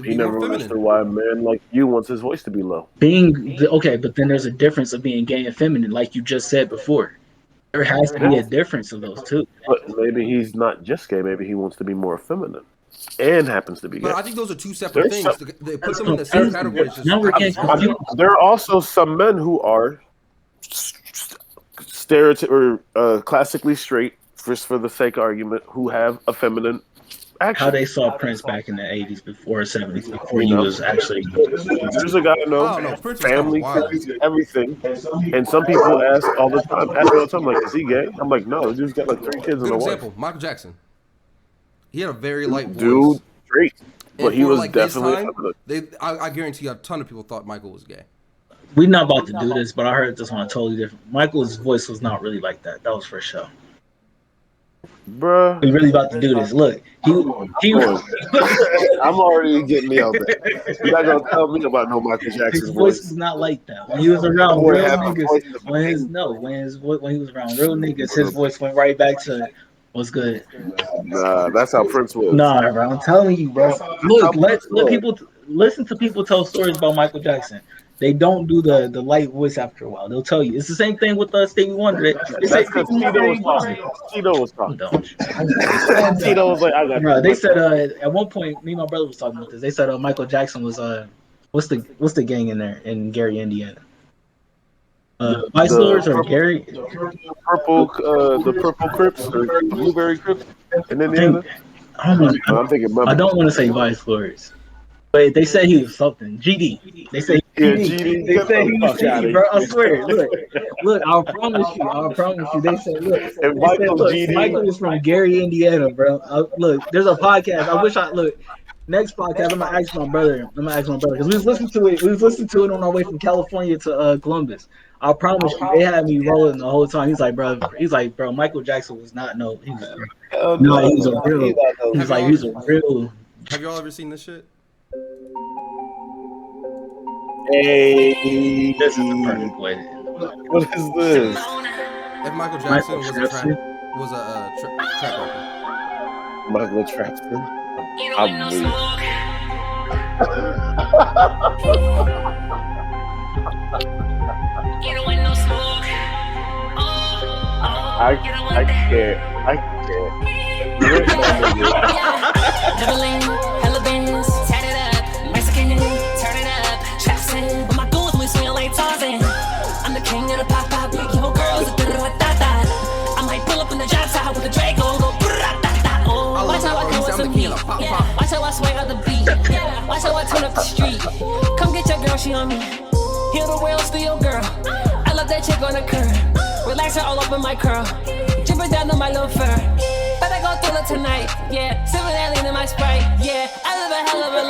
He never understood why a man like you wants his voice to be low. Okay, but then there's a difference of being gay and feminine, like you just said before. There has to be a difference of those two. But maybe he's not just gay. Maybe he wants to be more feminine, and happens to be gay. But I think those are two separate There's things. They put them in the same category. It's just- Now we're getting confused. There are also some men who are classically straight, just for the sake of argument, who have a feminine action. How they saw Prince back in the 80s before 70s, before he was actually. There's a guy I know, family, kids, everything, and some people ask all the time, like, is he gay? I'm like, no, the dude's got like 3 kids and Good a wife. example, Michael Jackson. He had a very light voice. Dude, straight, but And he for, was like, his definitely time, I guarantee you a ton of people thought Michael was gay. We're not about to do this, but I heard this one totally different. Michael's voice was not really like that. That was for sure. Bruh. We're really about to do this. Look, he I'm already getting me out there. You're not gonna tell me about no Michael his Jackson's voice voice. is not like that. When he was around Boy, real have a niggas, voice when he was around real niggas, his voice went right back to what's good. Nah, that's how Prince was. Nah, bro, I'm telling you, bro. Look, let people listen to people tell stories about Michael Jackson. They don't do the light voice after a while. They'll tell you. It's the same thing with Stevie Wonder. They say That's because Tito was talking. Tito was talking. Don't. Tito was like, I got Bro, they said at one point, me and my brother was talking about this. They said Michael Jackson was what's the gang in there in Gary, Indiana? Vice Lords or Gary? the purple Crips or Blueberry Crips in Indiana. I'm thinking. I don't want to say Vice Lords, but they said he was something. GD. They say GD. They said he was GD, bro. I swear. Look. I promise you. They said, look. And Michael is from Gary, Indiana, bro. Look, there's a podcast. Next podcast, I'm gonna ask my brother because we was listening to it. We was listening to it on our way from California to Columbus. I promise you, they had me rolling the whole time. He's like, bro, Michael Jackson was not he was a real. He's like, he's a real. Have y'all ever seen this shit? Hey, this is the perfect way. What is this? If Michael Jackson was a trap rapper. Michael Jackson. I'm weak. I can't. Never lean, hella bands, tat it up. Mexican, turn it up. Trapping, but my goons we swing like Tarzan. I'm the king of the pop pop. Yo, girls, I might pull up in the drop top with the Draco. Go oh, watch how I come with some heat. Yeah. Watch how I sway on the beat. Yeah. Watch how I turn up the street. Come get your girl, she on me. Heal the world, still your girl. I love that chick on the curb. Relax her all up in my curl. Dripping down on my little fur. Better go through it tonight. Yeah, sipping that lean in my Sprite. Yeah, I live a hell of a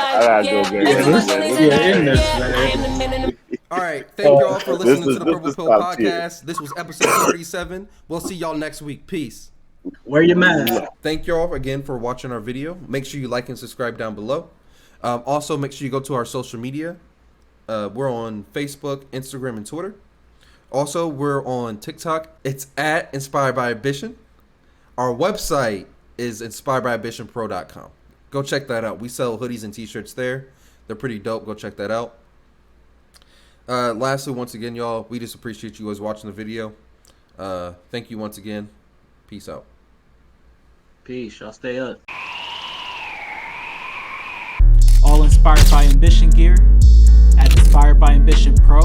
life. All right, thank y'all for listening to the Purple Pill Podcast. This was episode 37. We'll see y'all next week. Peace. Wear your mask. Thank y'all again for watching our video. Make sure you like and subscribe down below. Also, make sure you go to our social media. We're on Facebook, Instagram, and Twitter. Also, we're on TikTok. It's at Inspired by Ambition. Our website is inspiredbyambitionpro.com. Go check that out. We sell hoodies and t-shirts there. They're pretty dope. Go check that out. Lastly, once again, y'all, we just appreciate you guys watching the video. Thank you once again. Peace out. Peace. Y'all stay up. All inspired by Ambition gear at Inspired by Ambition Pro.